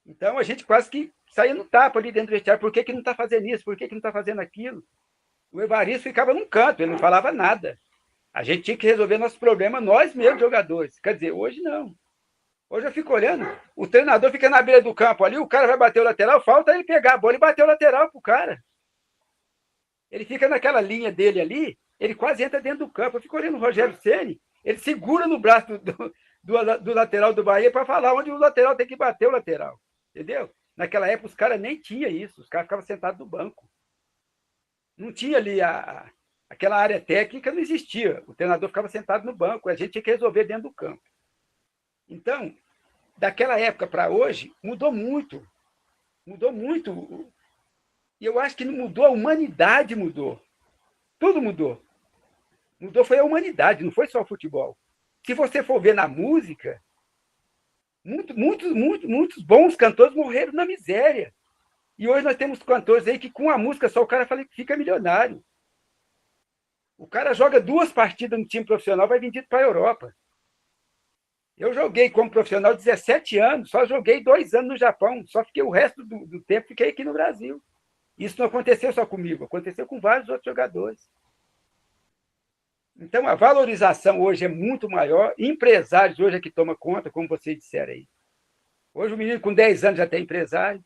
Então, a gente quase que saía no tapa ali dentro do vestiário. Por que não está fazendo isso? Por que não está fazendo aquilo? O Evaristo ficava num canto, ele não falava nada. A gente tinha que resolver nossos problemas, nós mesmos, jogadores. Quer dizer, hoje não. Hoje eu fico olhando, o treinador fica na beira do campo ali, o cara vai bater o lateral, falta ele pegar a bola e bater o lateral pro cara. Ele fica naquela linha dele ali, ele quase entra dentro do campo. Eu fico olhando o Rogério Ceni, ele segura no braço do lateral do Bahia para falar onde o lateral tem que bater o lateral. Entendeu? Naquela época os caras nem tinham isso, os caras ficavam sentados no banco. Não tinha ali aquela área técnica, não existia. O treinador ficava sentado no banco, a gente tinha que resolver dentro do campo. Então, daquela época para hoje, mudou muito. Mudou muito. E eu acho que não mudou, a humanidade mudou. Tudo mudou. Mudou foi a humanidade, não foi só o futebol. Se você for ver na música, muitos bons cantores morreram na miséria. E hoje nós temos cantores aí que com a música só o cara fica milionário. O cara joga 2 partidas no time profissional, vai vendido para a Europa. Eu joguei como profissional 17 anos, só joguei 2 anos no Japão, só fiquei o resto do tempo fiquei aqui no Brasil. Isso não aconteceu só comigo, aconteceu com vários outros jogadores. Então, a valorização hoje é muito maior. Empresários hoje é que toma conta, como vocês disseram aí. Hoje o menino com 10 anos já tem empresário.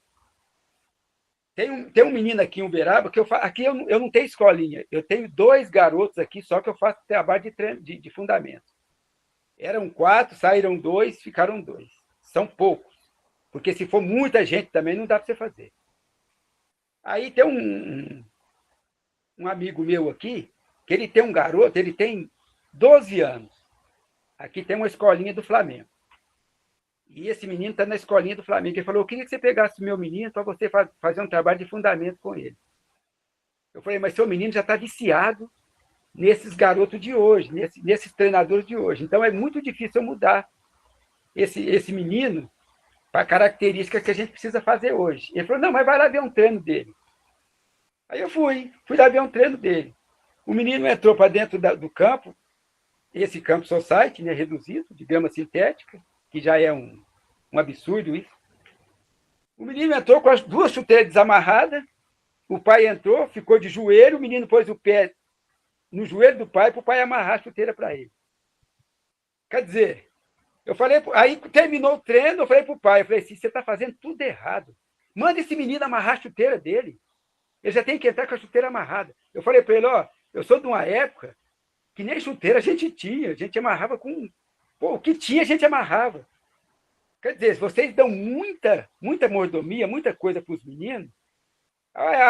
Tem um menino aqui em Uberaba, que aqui eu não tenho escolinha. Eu tenho 2 garotos aqui, só que eu faço trabalho de fundamento. Eram 4, saíram 2, ficaram 2. São poucos. Porque se for muita gente também, não dá para você fazer. Aí tem um amigo meu aqui, que ele tem um garoto, ele tem 12 anos. Aqui tem uma escolinha do Flamengo. E esse menino está na escolinha do Flamengo. Ele falou, eu queria que você pegasse o meu menino para você fazer um trabalho de fundamento com ele. Eu falei, mas seu menino já está viciado nesses garotos de hoje, nesses treinadores de hoje. Então, é muito difícil eu mudar esse menino para a característica que a gente precisa fazer hoje. Ele falou, não, mas vai lá ver um treino dele. Aí eu fui lá ver um treino dele. O menino entrou para dentro do campo, esse campo society, né, reduzido, de grama sintética, que já é um absurdo isso. O menino entrou com as 2 chuteiras desamarradas, o pai entrou, ficou de joelho, o menino pôs o pé no joelho do pai para o pai amarrar a chuteira para ele. Quer dizer, eu falei, aí terminou o treino, eu falei para o pai, eu falei assim, você está fazendo tudo errado. Manda esse menino amarrar a chuteira dele. Ele já tem que entrar com a chuteira amarrada. Eu falei para ele, ó, eu sou de uma época que nem chuteira a gente amarrava com... Pô, o que tinha a gente amarrava. Quer dizer, se vocês dão muita mordomia, muita coisa para os meninos,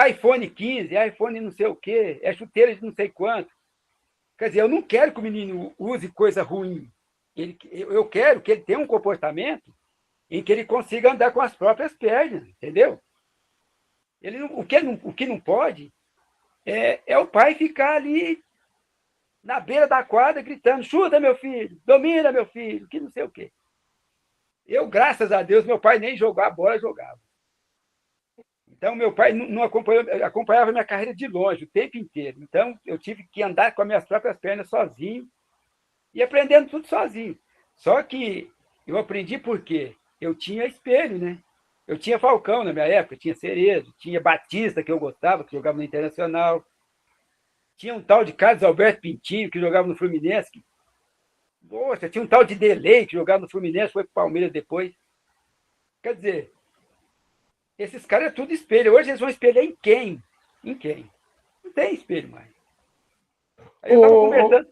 iPhone 15, iPhone não sei o quê, é chuteira de não sei quanto. Quer dizer, eu não quero que o menino use coisa ruim. Eu quero que ele tenha um comportamento em que ele consiga andar com as próprias pernas, entendeu? O que não pode é o pai ficar ali na beira da quadra gritando, chuta, meu filho, domina, meu filho, que não sei o quê. Eu, graças a Deus, meu pai nem jogar a bola jogava. Então, meu pai não acompanhava minha carreira de longe o tempo inteiro. Então, eu tive que andar com as minhas próprias pernas sozinho e aprendendo tudo sozinho. Só que eu aprendi porque eu tinha espelho, né? Eu tinha Falcão na minha época, tinha Cerezo, tinha Batista, que eu gostava, que jogava no Internacional. Tinha um tal de Carlos Alberto Pintinho, que jogava no Fluminense. Poxa, tinha um tal de Delay, que jogava no Fluminense, foi para o Palmeiras depois. Quer dizer, esses caras é tudo espelho. Hoje eles vão espelhar em quem? Em quem? Não tem espelho mais. Aí eu estava conversando.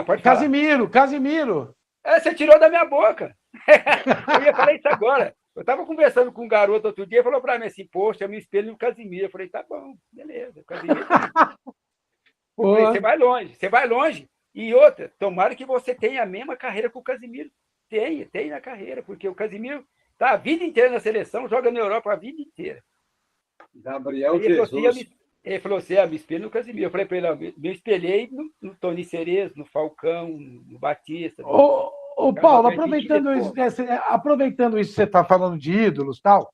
Pode falar. Casimiro. Você tirou da minha boca. Eu ia falar isso agora. Eu estava conversando com um garoto outro dia e falou para mim assim, poxa, eu me espelho no Casimiro. Eu falei, tá bom, beleza. Casimiro. Você vai longe. E outra, tomara que você tenha a mesma carreira que o Casimiro tem na carreira, porque o Casimiro está a vida inteira na seleção, joga na Europa a vida inteira. Gabriel Jesus. Ele falou assim, me espelho no Casimiro. Eu falei para ele, me espelhei no Tony Cerezo, no Falcão, no Batista. Paulo, aproveitando isso que você está falando de ídolos e tal,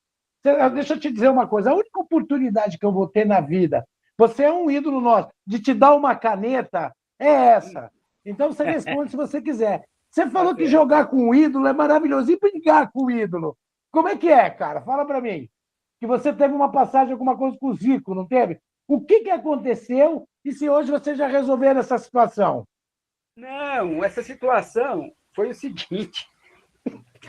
deixa eu te dizer uma coisa, a única oportunidade que eu vou ter na vida, você é um ídolo nosso, de te dar uma caneta, é essa. Então você responde se você quiser. Você falou que jogar com o ídolo é maravilhoso. E brigar com o ídolo? Como é que é, cara? Fala para mim. Que você teve uma passagem, alguma coisa com o Zico, não teve? O que aconteceu e se hoje vocês já resolveram essa situação? Não, essa situação foi o seguinte.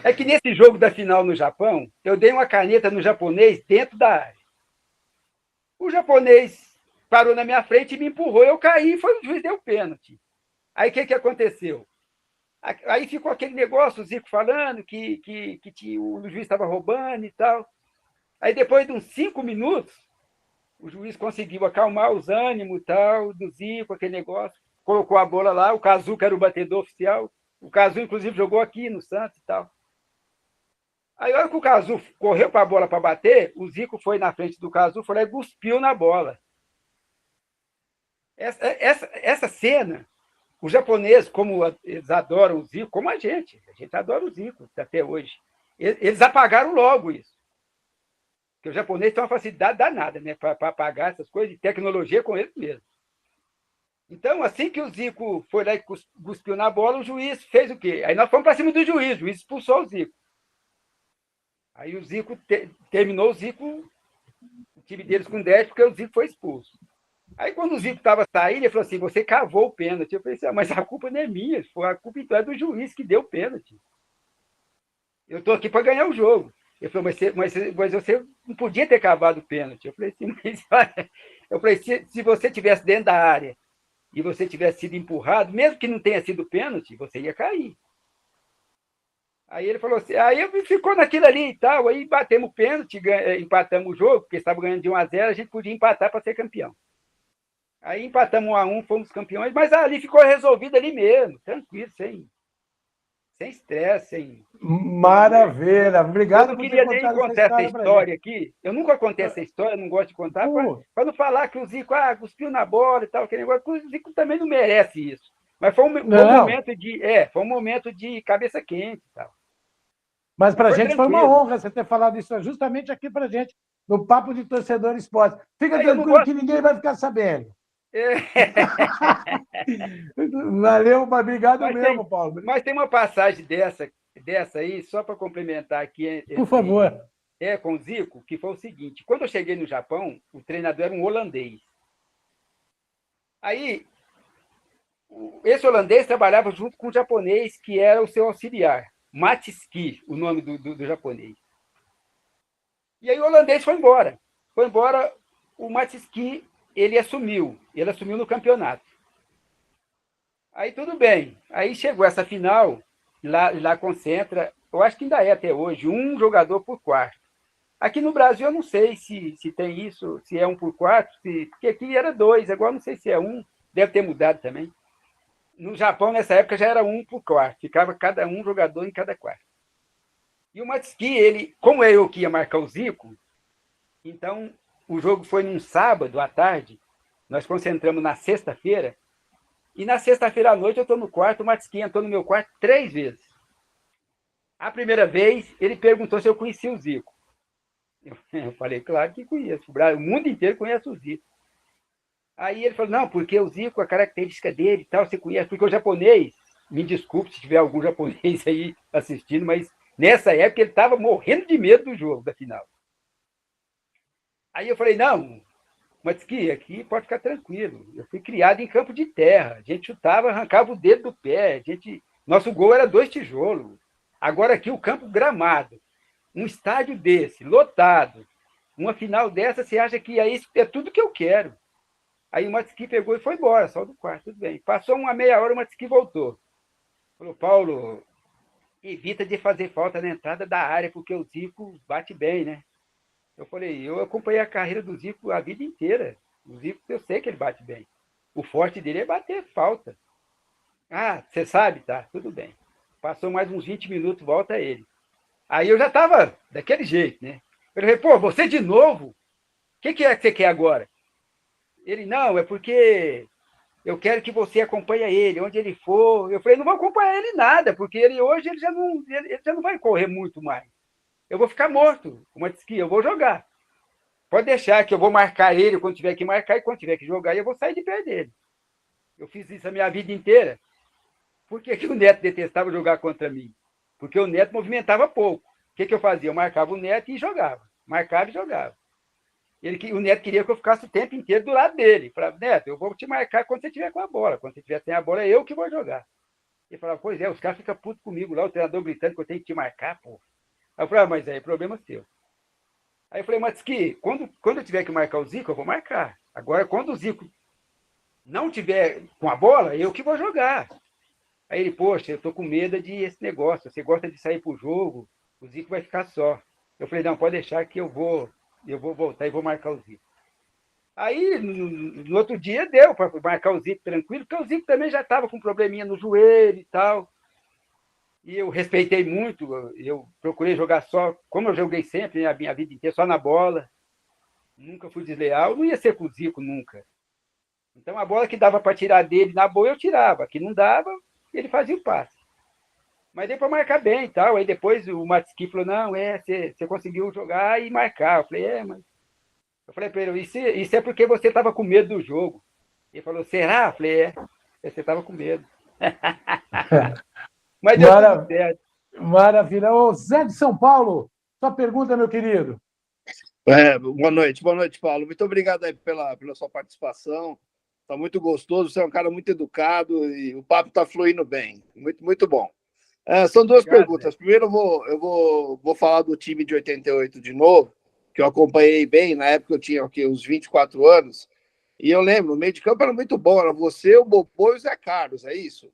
É que nesse jogo da final no Japão, eu dei uma caneta no japonês dentro da área. O japonês parou na minha frente e me empurrou. Eu caí e o juiz deu pênalti. Aí o que aconteceu? Aí ficou aquele negócio, o Zico falando que o juiz estava roubando e tal. Aí depois de uns 5 minutos, o juiz conseguiu acalmar os ânimos e tal, do Zico, aquele negócio. Colocou a bola lá, o Cazu, que era o batedor oficial. O Cazu, inclusive, jogou aqui no Santos e tal. Aí, a hora que o Cazu correu para a bola para bater, o Zico foi na frente do Cazu, foi lá e cuspiu na bola. Essa cena, os japoneses, como eles adoram o Zico, como a gente adora o Zico até hoje. Eles apagaram logo isso. Porque os japoneses têm uma facilidade danada, né, para apagar essas coisas de tecnologia com eles mesmos. Então, assim que o Zico foi lá e cuspiu na bola, o juiz fez o quê? Aí nós fomos para cima do juiz, o juiz expulsou o Zico. Aí o Zico terminou o Zico, o time deles com 10, porque o Zico foi expulso. Aí, quando o Zico estava saindo, ele falou assim, você cavou o pênalti. Eu falei assim, mas a culpa não é minha, a culpa então é do juiz que deu o pênalti. Eu estou aqui para ganhar o jogo. Ele falou, mas você não podia ter cavado o pênalti. Eu falei assim, se você tivesse dentro da área e você tivesse sido empurrado, mesmo que não tenha sido pênalti, você ia cair. Aí ele falou assim, aí ficou naquilo ali e tal, aí batemos o pênalti, empatamos o jogo, porque estava ganhando de 1-0, a gente podia empatar para ser campeão. Aí empatamos 1-1, fomos campeões, mas ali ficou resolvido ali mesmo, tranquilo, sem estresse, sem... Maravilha, obrigado. Eu não queria nem contar essa história aqui, eu nunca contei essa história, não gosto de contar, para não falar que o Zico cuspiu na bola e tal, aquele negócio, o Zico também não merece isso. Mas foi um momento de cabeça quente e tal. Mas para a gente foi uma honra você ter falado isso justamente aqui para a gente, no Papo de Torcedor Esporte. Fica tranquilo que ninguém vai ficar sabendo. Valeu, obrigado mesmo, Paulo. Mas tem uma passagem dessa aí, só para complementar aqui. Por favor. Com o Zico, que foi o seguinte: quando eu cheguei no Japão, o treinador era um holandês. Aí, esse holandês trabalhava junto com o japonês, que era o seu auxiliar. Matsuki, o nome do japonês. E aí o holandês foi embora. O Matsuki, ele assumiu no campeonato. Aí tudo bem. Aí chegou essa final, lá concentra, eu acho que ainda é até hoje, um jogador por quarto. Aqui no Brasil eu não sei se tem isso, se é um por quarto, porque aqui era 2, agora não sei se é 1, deve ter mudado também. No Japão, nessa época, já era 1 por quarto. Ficava cada um jogador em cada quarto. E o Matsuki, ele, como eu que ia marcar o Zico, então o jogo foi num sábado à tarde, nós concentramos na sexta-feira, e na sexta-feira à noite eu estou no quarto, o Matsuki entrou no meu quarto 3 vezes. A primeira vez, ele perguntou se eu conhecia o Zico. Eu falei, claro que conheço. O mundo inteiro conhece o Zico. Aí ele falou, não, porque o Zico, a característica dele e tal, você conhece, porque o japonês, me desculpe se tiver algum japonês aí assistindo, mas nessa época ele estava morrendo de medo do jogo, da final. Aí eu falei, não, Matsuki, aqui pode ficar tranquilo, eu fui criado em campo de terra, a gente chutava, arrancava o dedo do pé, nosso gol era 2 tijolos, agora aqui o campo gramado, um estádio desse, lotado, uma final dessa, você acha que é tudo que eu quero. Aí o Matsuki pegou e foi embora, só do quarto, tudo bem. Passou uma meia hora, o Matsuki voltou. Falou, Paulo, evita de fazer falta na entrada da área, porque o Zico bate bem, né? Eu falei, eu acompanhei a carreira do Zico a vida inteira. O Zico, eu sei que ele bate bem. O forte dele é bater falta. Ah, você sabe? Tá, tudo bem. Passou mais uns 20 minutos, volta ele. Aí eu já estava daquele jeito, né? Eu falei, pô, você de novo? O que é que você quer agora? Ele, não, é porque eu quero que você acompanhe ele, onde ele for. Eu falei, não vou acompanhar ele nada, porque hoje ele já não vai correr muito mais. Eu vou ficar morto, como eu disse, eu vou jogar. Pode deixar que eu vou marcar ele quando tiver que marcar, e quando tiver que jogar, eu vou sair de perto dele. Eu fiz isso a minha vida inteira. Por que o Neto detestava jogar contra mim? Porque o Neto movimentava pouco. O que eu fazia? Eu marcava o Neto e jogava. Marcava e jogava. O Neto queria que eu ficasse o tempo inteiro do lado dele. Falava, Neto, eu vou te marcar quando você estiver com a bola. Quando você estiver sem a bola, é eu que vou jogar. Ele falava, pois é, os caras ficam putos comigo lá, o treinador gritando que eu tenho que te marcar, pô. Aí eu falei, mas aí é problema seu. Aí eu falei, Matsuki, quando eu tiver que marcar o Zico, eu vou marcar. Agora, quando o Zico não tiver com a bola, eu que vou jogar. Aí ele, poxa, eu tô com medo desse negócio. Você gosta de sair pro jogo, o Zico vai ficar só. Eu falei, não, pode deixar que eu vou voltar e vou marcar o Zico. Aí, no outro dia, deu para marcar o Zico tranquilo, porque o Zico também já estava com um probleminha no joelho e tal. E eu respeitei muito, eu procurei jogar só, como eu joguei sempre, a minha vida inteira, só na bola. Nunca fui desleal, não ia ser com o Zico nunca. Então, a bola que dava para tirar dele na boa, eu tirava. Que não dava, ele fazia o passe. Mas deu para marcar bem e tal. Aí depois o Matsuki falou, não, você conseguiu jogar e marcar. Eu falei, mas... Eu falei para ele, isso é porque você estava com medo do jogo. Ele falou, será? Eu falei, você estava com medo. Mas deu tudo certo. Maravilha. Ô, Zé de São Paulo, sua pergunta, meu querido. Boa noite, Paulo. Muito obrigado aí pela sua participação. Está muito gostoso, você é um cara muito educado e o papo está fluindo bem. Muito, muito bom. São duas perguntas. Primeiro, eu vou falar do time de 88 de novo, que eu acompanhei bem. Na época eu tinha uns 24 anos. E eu lembro, o meio de campo era muito bom. Era você, o Bobô e o Zé Carlos, é isso?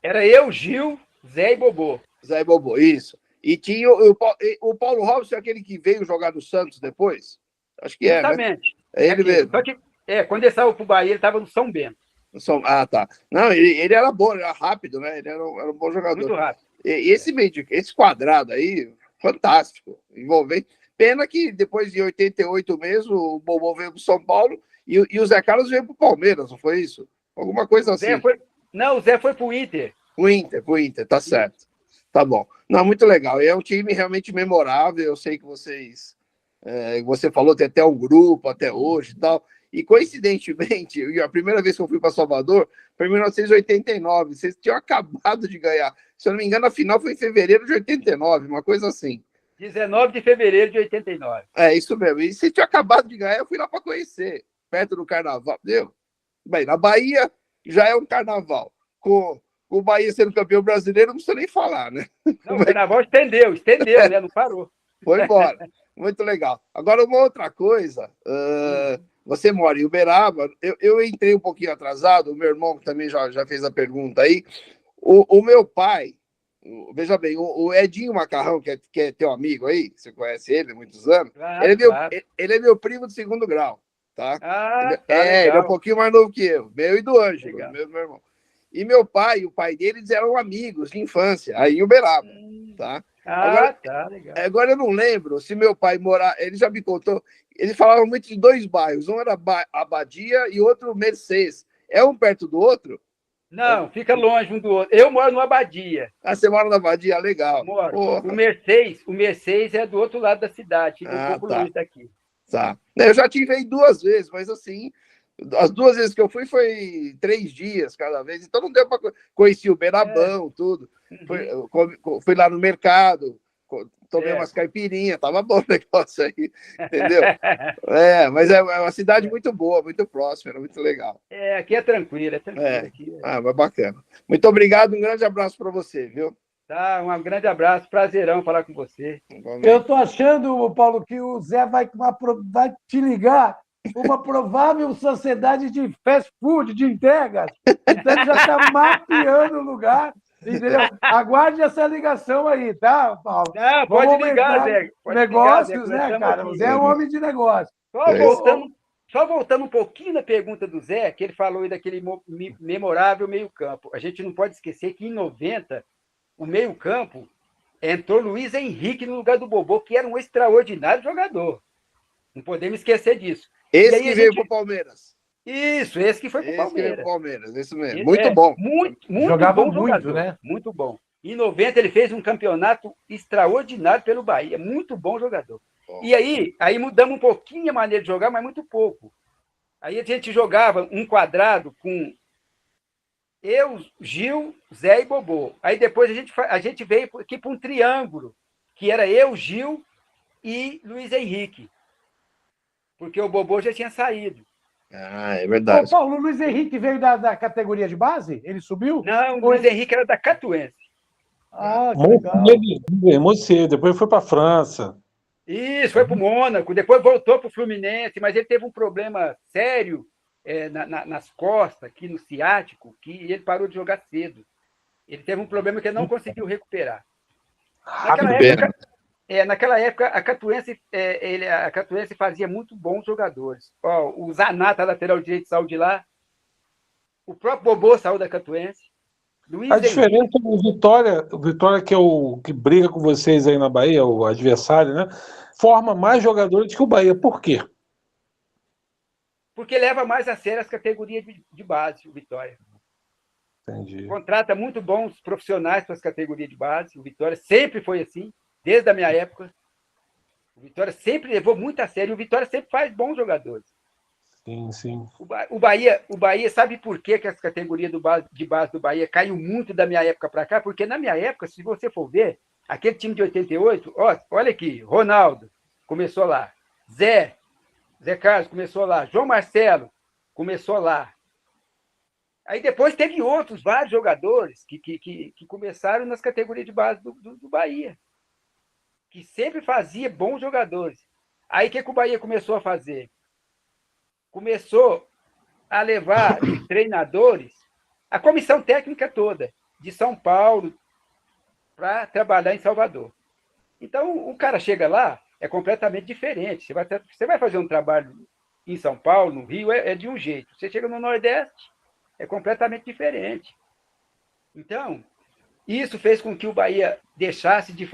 Era eu, Gil, Zé e Bobô. Zé e Bobô, isso. E tinha o Paulo Robson, aquele que veio jogar no Santos depois? Acho que Justamente. Né? É ele mesmo. Só que, quando ele saiu para o Bahia, ele estava no São Bento. Tá. Não, ele era bom, ele era rápido, né? Ele era um bom jogador. Muito rápido. E esse quadrado aí, fantástico, envolvente. Pena que depois de 88 mesmo, o Bobô veio para o São Paulo e o Zé Carlos veio para o Palmeiras, não foi isso? Alguma coisa assim. O Zé foi para o Inter. O Inter, tá certo. Tá bom. Não, muito legal. E é um time realmente memorável. Eu sei que você falou, tem até um grupo até hoje e tal. E, coincidentemente, a primeira vez que eu fui para Salvador foi em 1989. Vocês tinham acabado de ganhar. Se eu não me engano, a final foi em fevereiro de 89, uma coisa assim. 19 de fevereiro de 89. É, isso mesmo. E vocês tinham acabado de ganhar, eu fui lá para conhecer, perto do Carnaval. Entendeu? Bem, na Bahia já é um carnaval. Com o Bahia sendo campeão brasileiro, não precisa nem falar, né? Não, o carnaval estendeu, né? Não parou. Foi embora. Muito legal. Agora, uma outra coisa. Você mora em Uberaba. Eu entrei um pouquinho atrasado. O meu irmão também já fez a pergunta aí. O meu pai, veja bem, o Edinho Macarrão, que é teu amigo aí, você conhece ele há muitos anos, ele é meu primo de segundo grau. Tá? Ele é um pouquinho mais novo que eu. Meu e do Ângelo, meu irmão. E meu pai e o pai deles eram amigos de infância, aí em Uberaba, tá? Legal. Agora eu não lembro se meu pai morava... Ele já me contou, ele falava muito de dois bairros, um era Abadia e outro Mercês. É um perto do outro? Não, fica longe um do outro. Eu moro no Abadia. Você mora na Abadia? Legal. Moro. O Mercês é do outro lado da cidade, fica um pouco longe daqui. Tá. Eu já tive aí 2 vezes, mas assim... As 2 vezes que eu fui foi 3 dias cada vez, então não deu para conhecer o Berabão, tudo. Fui lá no mercado, tomei umas caipirinhas, tava bom o negócio aí, entendeu? Mas é uma cidade muito boa, muito próspera, muito legal. Aqui é tranquilo, Aqui mas bacana. Muito obrigado, um grande abraço para você, viu? Tá, um grande abraço, prazerão falar com você. Eu tô achando, Paulo, que o Zé vai te ligar uma provável sociedade de fast food, de entregas. Então, ele já está mapeando o lugar, entendeu? Aguarde essa ligação aí, tá, Paulo? Não, pode ligar, Zé. Negócios, né, cara? O Zé é um homem de negócio. Só voltando um pouquinho na pergunta do Zé, que ele falou aí daquele memorável meio-campo. A gente não pode esquecer que, em 90, o meio-campo entrou Luiz Henrique no lugar do Bobô, que era um extraordinário jogador. Não podemos esquecer disso. Esse que veio para o Palmeiras. Isso, esse que foi para o Palmeiras. Isso mesmo. Muito bom. Muito Jogava bom muito, jogador, né? Muito bom. Em 90, ele fez um campeonato extraordinário pelo Bahia. Muito bom jogador. Bom. E aí mudamos um pouquinho a maneira de jogar, mas muito pouco. Aí a gente jogava um quadrado com eu, Gil, Zé e Bobô. Aí depois a gente veio aqui para um triângulo, que era eu, Gil e Luiz Henrique. Porque o Bobô já tinha saído. É verdade. Paulo, o Luiz Henrique veio da categoria de base? Ele subiu? Não, o Luiz Henrique era da Catuense. Que legal. Mocedo, depois foi para a França. Isso, foi para o Mônaco, depois voltou para o Fluminense, mas ele teve um problema sério nas costas, aqui no ciático, que ele parou de jogar cedo. Ele teve um problema que ele não conseguiu recuperar. Naquela época, a Catuense fazia muito bons jogadores. O Zanata, lateral direito, saiu de lá. O próprio Bobô saiu da Catuense. A diferença do Vitória, que é o que briga com vocês aí na Bahia, o adversário, né? Forma mais jogadores que o Bahia. Por quê? Porque leva mais a sério as categorias de base, o Vitória. Entendi. Contrata muito bons profissionais para as categorias de base. O Vitória sempre foi assim. Desde a minha época, o Vitória sempre levou muito a sério. O Vitória sempre faz bons jogadores. Sim, sim. O Bahia sabe por que as categorias de base do Bahia caiu muito da minha época para cá? Porque na minha época, se você for ver, aquele time de 88, olha aqui, Ronaldo, começou lá. Zé Carlos começou lá. João Marcelo começou lá. Aí depois teve outros, vários jogadores que começaram nas categorias de base do Bahia, que sempre fazia bons jogadores. Aí o que o Bahia começou a fazer? Começou a levar de treinadores a comissão técnica toda, de São Paulo, para trabalhar em Salvador. Então, o cara chega lá, é completamente diferente. Você vai fazer um trabalho em São Paulo, no Rio, é de um jeito. Você chega no Nordeste, é completamente diferente. Então, isso fez com que o Bahia deixasse de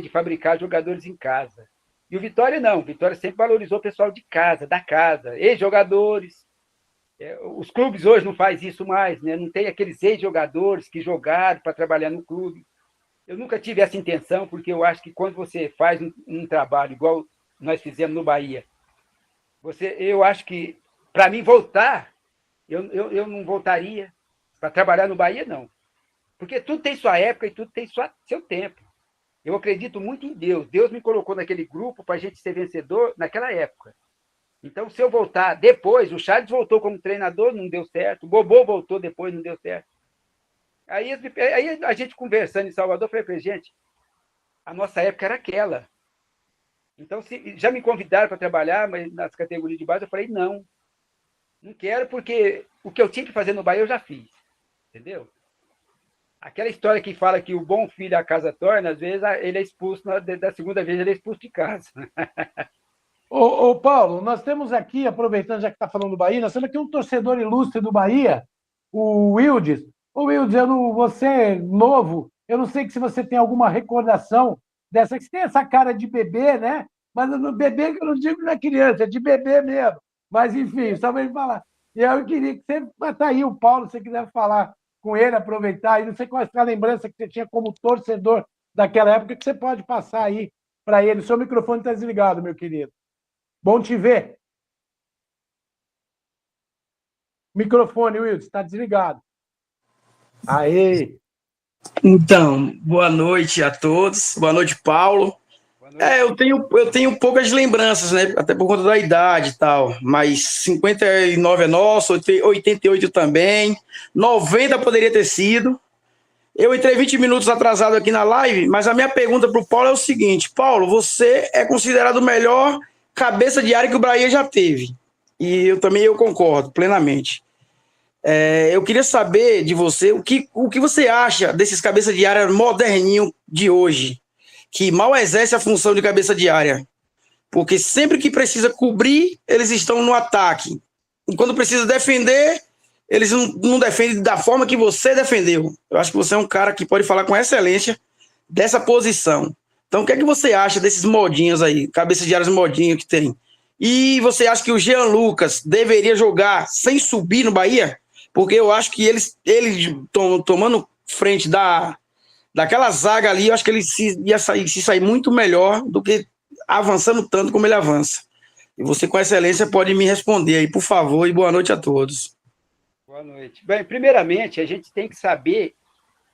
fabricar jogadores em casa. E o Vitória não. O Vitória sempre valorizou o pessoal de casa, da casa, ex-jogadores. Os clubes hoje não fazem isso mais, né? Não tem aqueles ex-jogadores que jogaram para trabalhar no clube. Eu nunca tive essa intenção, porque eu acho que quando você faz um trabalho igual nós fizemos no Bahia, eu acho que, para mim, voltar, eu não voltaria para trabalhar no Bahia, não. Porque tudo tem sua época e tudo tem seu tempo. Eu acredito muito em Deus. Deus me colocou naquele grupo para a gente ser vencedor naquela época. Então, se eu voltar depois, o Charles voltou como treinador, não deu certo. O Bobô voltou depois, não deu certo. Aí a gente conversando em Salvador, eu falei para ele, gente, a nossa época era aquela. Então, já me convidaram para trabalhar mas nas categorias de base, eu falei, não quero, porque o que eu tinha que fazer no Bahia eu já fiz. Entendeu? Aquela história que fala que o bom filho a casa torna, às vezes ele é expulso, da segunda vez ele é expulso de casa. Ô, Paulo, nós temos aqui, aproveitando já que está falando do Bahia, nós temos aqui um torcedor ilustre do Bahia, o Wildes. Ô, Wildes, você é novo, eu não sei se você tem alguma recordação dessa, que você tem essa cara de bebê, né? Mas no bebê que eu não digo na criança, é de bebê mesmo. Mas, enfim, só para ele falar. E eu queria que você... Está aí o Paulo, se você quiser falar com ele, aproveitar. E não sei qual é a lembrança que você tinha como torcedor daquela época, que você pode passar aí para ele. O seu microfone está desligado, meu querido. Bom te ver. Microfone, Wilson, está desligado. Aê! Então, boa noite a todos. Boa noite, Paulo. Boa noite. Eu tenho poucas lembranças, né? Até por conta da idade e tal. Mas 59 é nosso, 88 também. 90 poderia ter sido. Eu entrei 20 minutos atrasado aqui na live, mas a minha pergunta para o Paulo é o seguinte. Paulo, você é considerado o melhor cabeça de área que o Bahia já teve. E eu concordo plenamente. Eu queria saber de você o que você acha desses cabeças de área moderninho de hoje, que mal exerce a função de cabeça de área. Porque sempre que precisa cobrir, eles estão no ataque. E quando precisa defender, eles não defendem da forma que você defendeu. Eu acho que você é um cara que pode falar com excelência dessa posição. Então, o que é que você acha desses modinhos aí, cabeça de áreas modinho que tem? E você acha que o Jean Lucas deveria jogar sem subir no Bahia? Porque eu acho que ele tomando frente daquela zaga ali, eu acho que ele ia sair muito melhor do que avançando tanto como ele avança. E você, com excelência, pode me responder aí, por favor, e boa noite a todos. Boa noite. Bem, primeiramente, a gente tem que saber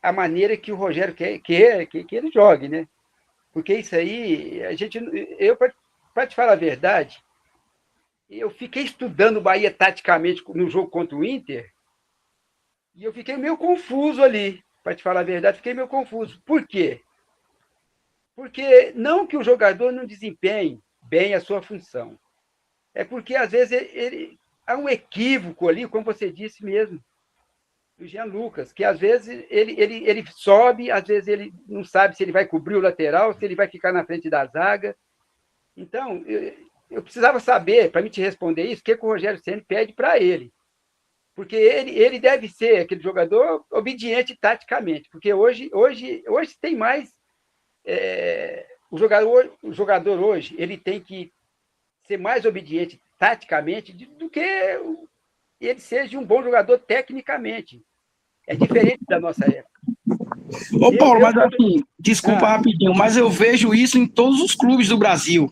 a maneira que o Rogério quer que ele jogue, né? Porque isso aí, para te falar a verdade, eu fiquei estudando o Bahia taticamente no jogo contra o Inter, e eu fiquei meio confuso ali, para te falar a verdade, fiquei meio confuso. Por quê? Porque não que o jogador não desempenhe bem a sua função, é porque, às vezes, há um equívoco ali, como você disse mesmo, do Jean Lucas, que, às vezes, ele sobe, às vezes, ele não sabe se ele vai cobrir o lateral, se ele vai ficar na frente da zaga. Então, eu precisava saber, para me te responder isso, o que o Rogério Ceni pede para ele. Porque ele deve ser aquele jogador obediente taticamente, porque hoje tem mais... o jogador hoje ele tem que ser mais obediente taticamente do que ele seja um bom jogador tecnicamente. É diferente da nossa época. Ô, Paulo, mas assim, desculpa rapidinho, mas eu vejo isso em todos os clubes do Brasil.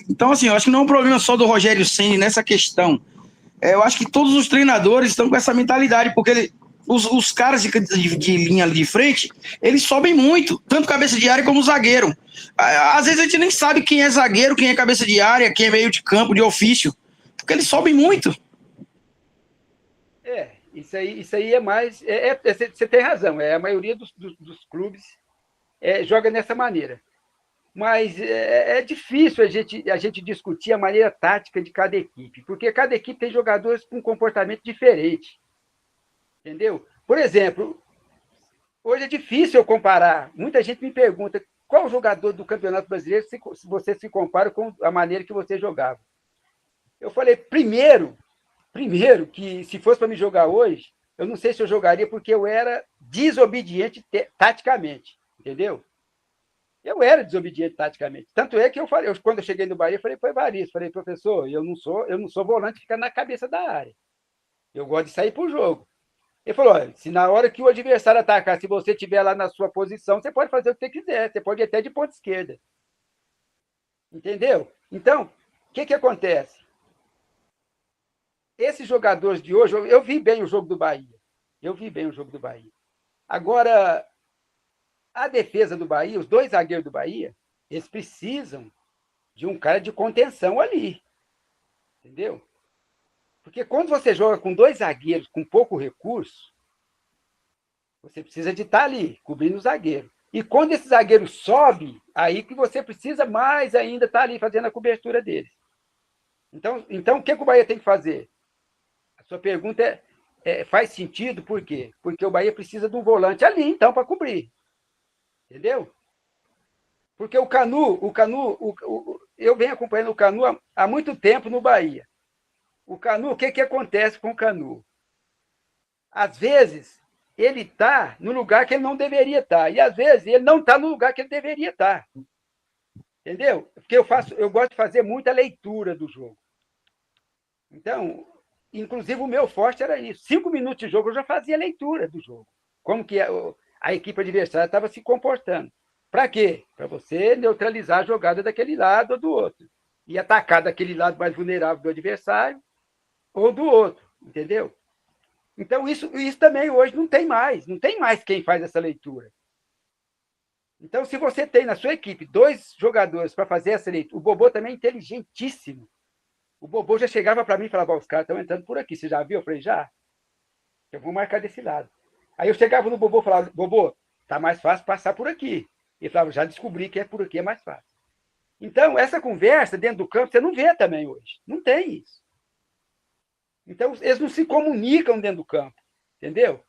Então, assim, eu acho que não é um problema só do Rogério Ceni nessa questão. Eu acho que todos os treinadores estão com essa mentalidade, porque os caras de linha ali de frente, eles sobem muito, tanto cabeça de área como zagueiro. Às vezes a gente nem sabe quem é zagueiro, quem é cabeça de área, quem é meio de campo, de ofício, porque eles sobem muito. Isso aí é mais... Você tem razão, a maioria dos clubes joga dessa maneira. Mas é difícil a gente discutir a maneira tática de cada equipe, porque cada equipe tem jogadores com um comportamento diferente. Entendeu? Por exemplo, hoje é difícil eu comparar. Muita gente me pergunta qual jogador do Campeonato Brasileiro se você se compara com a maneira que você jogava. Eu falei, primeiro que se fosse para me jogar hoje, eu não sei se eu jogaria porque eu era desobediente taticamente, entendeu? Eu era desobediente taticamente. Tanto é que quando eu cheguei no Bahia, eu falei para o Evaristo, falei, professor, eu não sou volante ficar na cabeça da área. Eu gosto de sair para o jogo. Ele falou, olha, se na hora que o adversário atacar, se você estiver lá na sua posição, você pode fazer o que você quiser, você pode ir até de ponta esquerda. Entendeu? Então, o que acontece? Esses jogadores de hoje, eu vi bem o jogo do Bahia. Agora, a defesa do Bahia, os dois zagueiros do Bahia, eles precisam de um cara de contenção ali. Entendeu? Porque quando você joga com dois zagueiros com pouco recurso, você precisa de estar ali, cobrindo o zagueiro. E quando esse zagueiro sobe, aí que você precisa mais ainda estar ali fazendo a cobertura dele. Então o que o Bahia tem que fazer? A sua pergunta faz sentido, por quê? Porque o Bahia precisa de um volante ali, então, para cobrir. Entendeu? Porque o Canu, eu venho acompanhando o Canu há muito tempo no Bahia. O Canu, o que acontece com o Canu? Às vezes, ele está no lugar que ele não deveria estar. E, às vezes, ele não está no lugar que ele deveria estar. Entendeu? Porque eu gosto de fazer muita leitura do jogo. Então, inclusive, o meu forte era isso. 5 minutos de jogo, eu já fazia leitura do jogo. Como que a equipe adversária estava se comportando. Para quê? Para você neutralizar a jogada daquele lado ou do outro. E atacar daquele lado mais vulnerável do adversário ou do outro, entendeu? Então, isso também hoje não tem mais quem faz essa leitura. Então, se você tem na sua equipe 2 jogadores para fazer essa leitura, o Bobô também é inteligentíssimo. O Bobô já chegava para mim e falava, os caras estão entrando por aqui, você já viu? Eu falei, já. Eu vou marcar desse lado. Aí eu chegava no Bobô e falava, Bobô, tá mais fácil passar por aqui. Ele falava, já descobri que por aqui é mais fácil. Então, essa conversa dentro do campo, você não vê também hoje. Não tem isso. Então, eles não se comunicam dentro do campo, entendeu?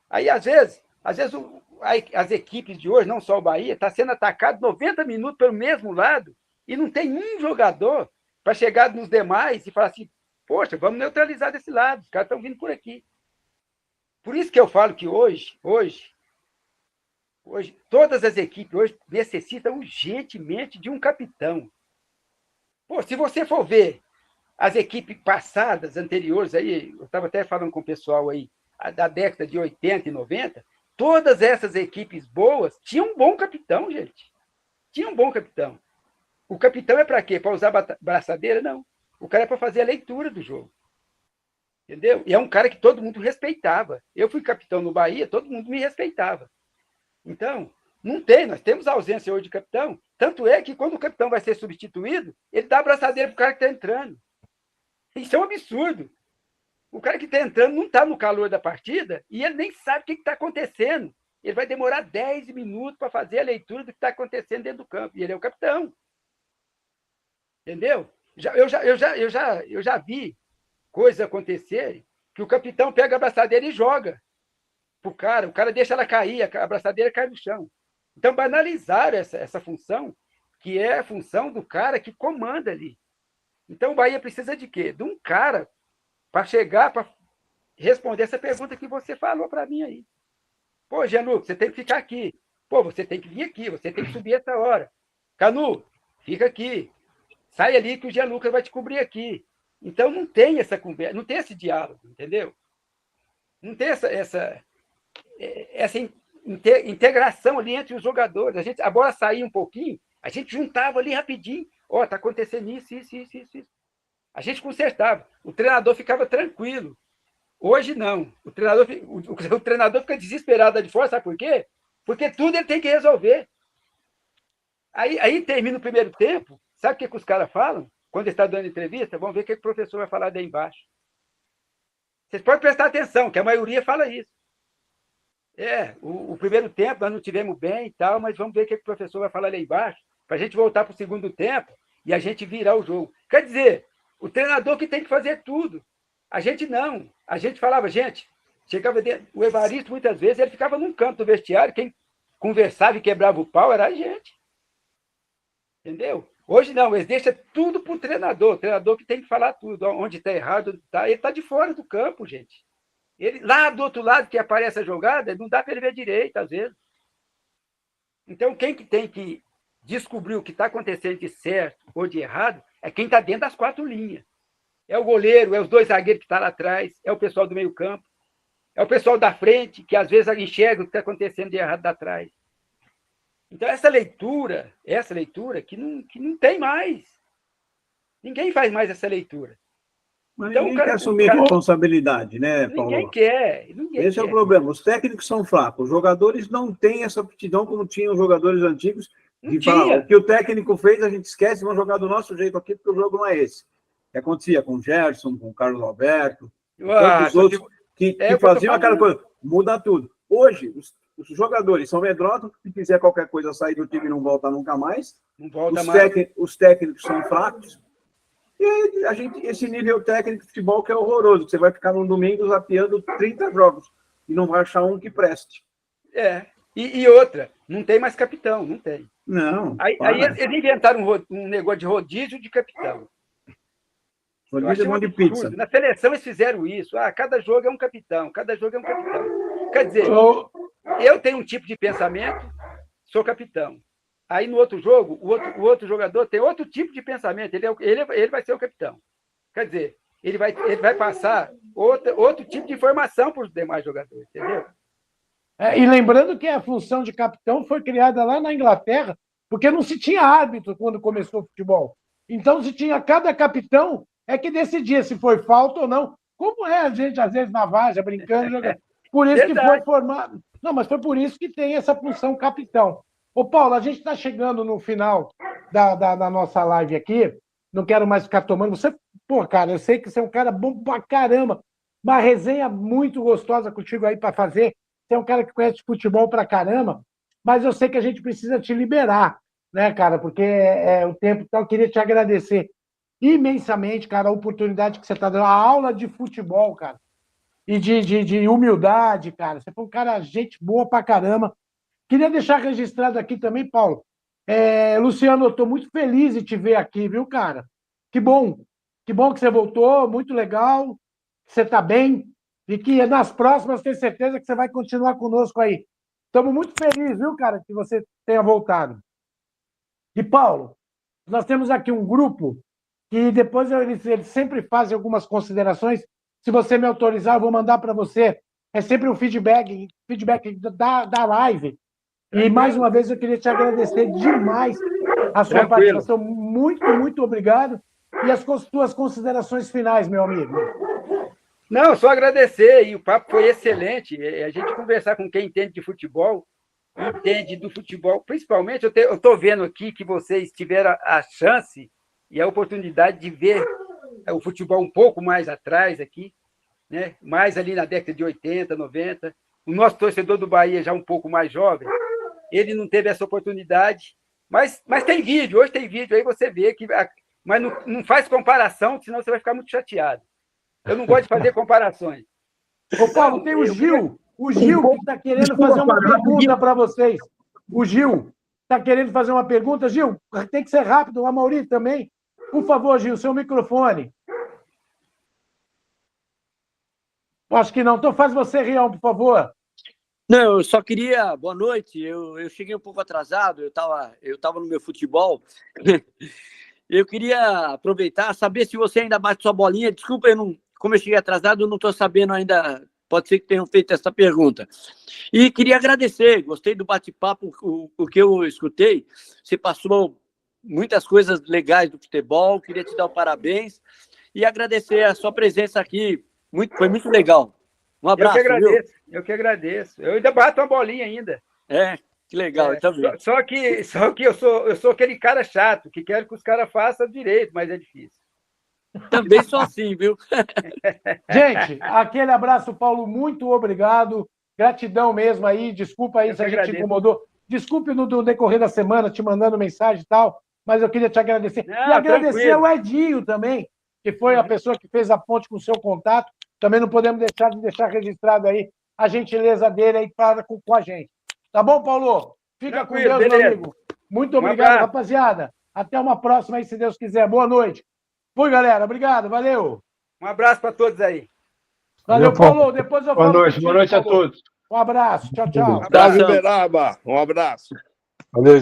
Aí, às vezes as equipes de hoje, não só o Bahia, está sendo atacado 90 minutos pelo mesmo lado e não tem um jogador para chegar nos demais e falar assim, poxa, vamos neutralizar desse lado, os caras estão vindo por aqui. Por isso que eu falo que hoje todas as equipes hoje necessitam urgentemente de um capitão. Pô, se você for ver as equipes passadas, anteriores, aí, eu estava até falando com o pessoal aí, da década de 80 e 90, todas essas equipes boas tinham um bom capitão, gente. Tinha um bom capitão. O capitão é para quê? Para usar braçadeira? Não. O cara é para fazer a leitura do jogo. Entendeu? E é um cara que todo mundo respeitava. Eu fui capitão no Bahia, todo mundo me respeitava. Então, nós temos ausência hoje de capitão. Tanto é que quando o capitão vai ser substituído, ele dá a braçadeira para o cara que está entrando. Isso é um absurdo. O cara que está entrando não está no calor da partida e ele nem sabe o que está acontecendo. Ele vai demorar 10 minutos para fazer a leitura do que está acontecendo dentro do campo. E ele é o capitão. Entendeu? Eu já vi coisas acontecerem que o capitão pega a braçadeira e joga pro cara. O cara deixa ela cair, a braçadeira cai no chão. Então, banalizaram essa função, que é a função do cara que comanda ali. Então, o Bahia precisa de quê? De um cara para chegar, para responder essa pergunta que você falou para mim aí. Pô, Gianluca, você tem que ficar aqui. Pô, você tem que vir aqui, você tem que subir essa hora. Canu, fica aqui. Sai ali que o Gianluca vai te cobrir aqui. Então, não tem essa conversa, não tem esse diálogo, entendeu? Não tem essa integração ali entre os jogadores. A bola saía um pouquinho, a gente juntava ali rapidinho. Ó, tá acontecendo isso. A gente consertava. O treinador ficava tranquilo. Hoje não. O treinador fica desesperado de fora, sabe por quê? Porque tudo ele tem que resolver. Aí termina o primeiro tempo, sabe o que os caras falam? Quando ele está dando entrevista, vamos ver o que o professor vai falar daí embaixo. Vocês podem prestar atenção, que a maioria fala isso. O primeiro tempo nós não tivemos bem e tal, mas vamos ver o que o professor vai falar lá embaixo, para a gente voltar para o segundo tempo e a gente virar o jogo. Quer dizer, o treinador que tem que fazer tudo. A gente não. A gente falava, chegava dentro, o Evaristo, muitas vezes, ele ficava num canto do vestiário, quem conversava e quebrava o pau era a gente. Entendeu? Hoje não, eles deixam tudo para o treinador que tem que falar tudo, onde está errado, ele está de fora do campo, gente. Ele, lá do outro lado que aparece a jogada, não dá para ele ver direito, às vezes. Então, quem que tem que descobrir o que está acontecendo de certo ou de errado é quem está dentro das 4 linhas. É o goleiro, é os 2 zagueiros que estão lá atrás, é o pessoal do meio campo, é o pessoal da frente, que às vezes enxerga o que está acontecendo de errado da trás. Então, essa leitura que não tem mais. Ninguém faz mais essa leitura. Mas então, ninguém quer assumir responsabilidade, né, Paulo? Ninguém quer. Esse é o problema. Os técnicos são fracos. Os jogadores não têm essa aptidão como tinham os jogadores antigos de falar, o que o técnico fez, a gente esquece, vamos jogar do nosso jeito aqui, porque o jogo não é esse. O que acontecia com o Gerson, com o Carlos Alberto, os outros que faziam aquela coisa. Muda tudo. Hoje, os jogadores são medrosos, se fizer qualquer coisa, sair do time e não volta nunca mais. Não volta os técnicos são fracos. E aí, esse nível técnico de futebol que é horroroso, que você vai ficar num domingo zapeando 30 jogos e não vai achar um que preste. E outra, não tem mais capitão, não tem. Não. Aí eles inventaram um negócio de rodízio de capitão. Rodízio de pizza. Na seleção eles fizeram isso. Cada jogo é um capitão, cada jogo é um capitão. Quer dizer, eu tenho um tipo de pensamento, sou capitão. Aí no outro jogo, o outro jogador tem outro tipo de pensamento, ele vai ser o capitão. Quer dizer, ele vai passar outro tipo de informação para os demais jogadores, entendeu? E lembrando que a função de capitão foi criada lá na Inglaterra, porque não se tinha árbitro quando começou o futebol. Então, se tinha cada capitão que decidia se foi falta ou não. Como a gente, às vezes, na várzea, brincando, jogando. Por isso que foi formado. Não, mas foi por isso que tem essa função capitão. Ô, Paulo, a gente está chegando no final da nossa live aqui. Não quero mais ficar tomando. Você, cara, eu sei que você é um cara bom pra caramba. Uma resenha muito gostosa contigo aí para fazer. Você é um cara que conhece futebol pra caramba, mas eu sei que a gente precisa te liberar, né, cara? Porque o tempo. Então, eu queria te agradecer imensamente, cara, a oportunidade que você está dando, a aula de futebol, cara. E de humildade, cara. Você foi um cara, gente boa pra caramba. Queria deixar registrado aqui também, Paulo. Luciano, eu estou muito feliz de te ver aqui, viu, cara? Que bom que você voltou, muito legal, que você está bem, e que nas próximas tenho certeza que você vai continuar conosco aí. Estamos muito felizes, viu, cara, que você tenha voltado. E, Paulo, nós temos aqui um grupo que depois eles sempre fazem algumas considerações. Se você me autorizar, eu vou mandar para você. É sempre um feedback da live. E, mais uma vez, eu queria te agradecer demais a sua participação. Muito, muito obrigado. E as suas considerações finais, meu amigo. Não, só agradecer. E o papo foi excelente. A gente conversar com quem entende de futebol, entende do futebol. Principalmente, eu estou vendo aqui que vocês tiveram a chance e a oportunidade de ver o futebol um pouco mais atrás aqui, né? Mais ali na década de 80, 90. O nosso torcedor do Bahia, já um pouco mais jovem, ele não teve essa oportunidade, mas tem vídeo, hoje tem vídeo, aí você vê que... Mas não faz comparação, senão você vai ficar muito chateado. Eu não gosto de fazer comparações. Ô, Paulo, tem o Gil que está querendo fazer uma pergunta para vocês. O Gil está querendo fazer uma pergunta. Gil, tem que ser rápido, o Amaury também. Por favor, Gil, seu microfone. Acho que não. Então faz você, Rião, por favor. Não, eu só queria... Boa noite. Eu cheguei um pouco atrasado, eu tava no meu futebol. Eu queria aproveitar, saber se você ainda bate sua bolinha. Desculpa, como eu cheguei atrasado, eu não estou sabendo ainda. Pode ser que tenham feito essa pergunta. E queria agradecer, gostei do bate-papo, o que eu escutei. Você passou muitas coisas legais do futebol, queria te dar os parabéns e agradecer a sua presença aqui Foi muito legal. Um abraço, Eu que agradeço. Eu ainda bato uma bolinha ainda. Que legal, eu também. Só que eu sou aquele cara chato, que quero que os caras façam direito, mas é difícil. Também sou assim, viu? Gente, aquele abraço, Paulo, muito obrigado. Gratidão mesmo aí. Desculpa aí se a gente te incomodou. Desculpe no decorrer da semana, te mandando mensagem e tal, mas eu queria te agradecer. E agradecer ao Edinho também, que foi a pessoa que fez a ponte com o seu contato. Também não podemos deixar registrado aí a gentileza dele aí com a gente. Tá bom, Paulo? Fica com Deus, meu amigo. Muito obrigado, rapaziada. Até uma próxima aí, se Deus quiser. Boa noite. Fui, galera. Obrigado. Valeu. Um abraço para todos aí. Valeu, Paulo. Depois eu falo. Boa noite a todos. Um abraço. Tchau, tchau. Um abraço, Uberaba. Um abraço. Valeu.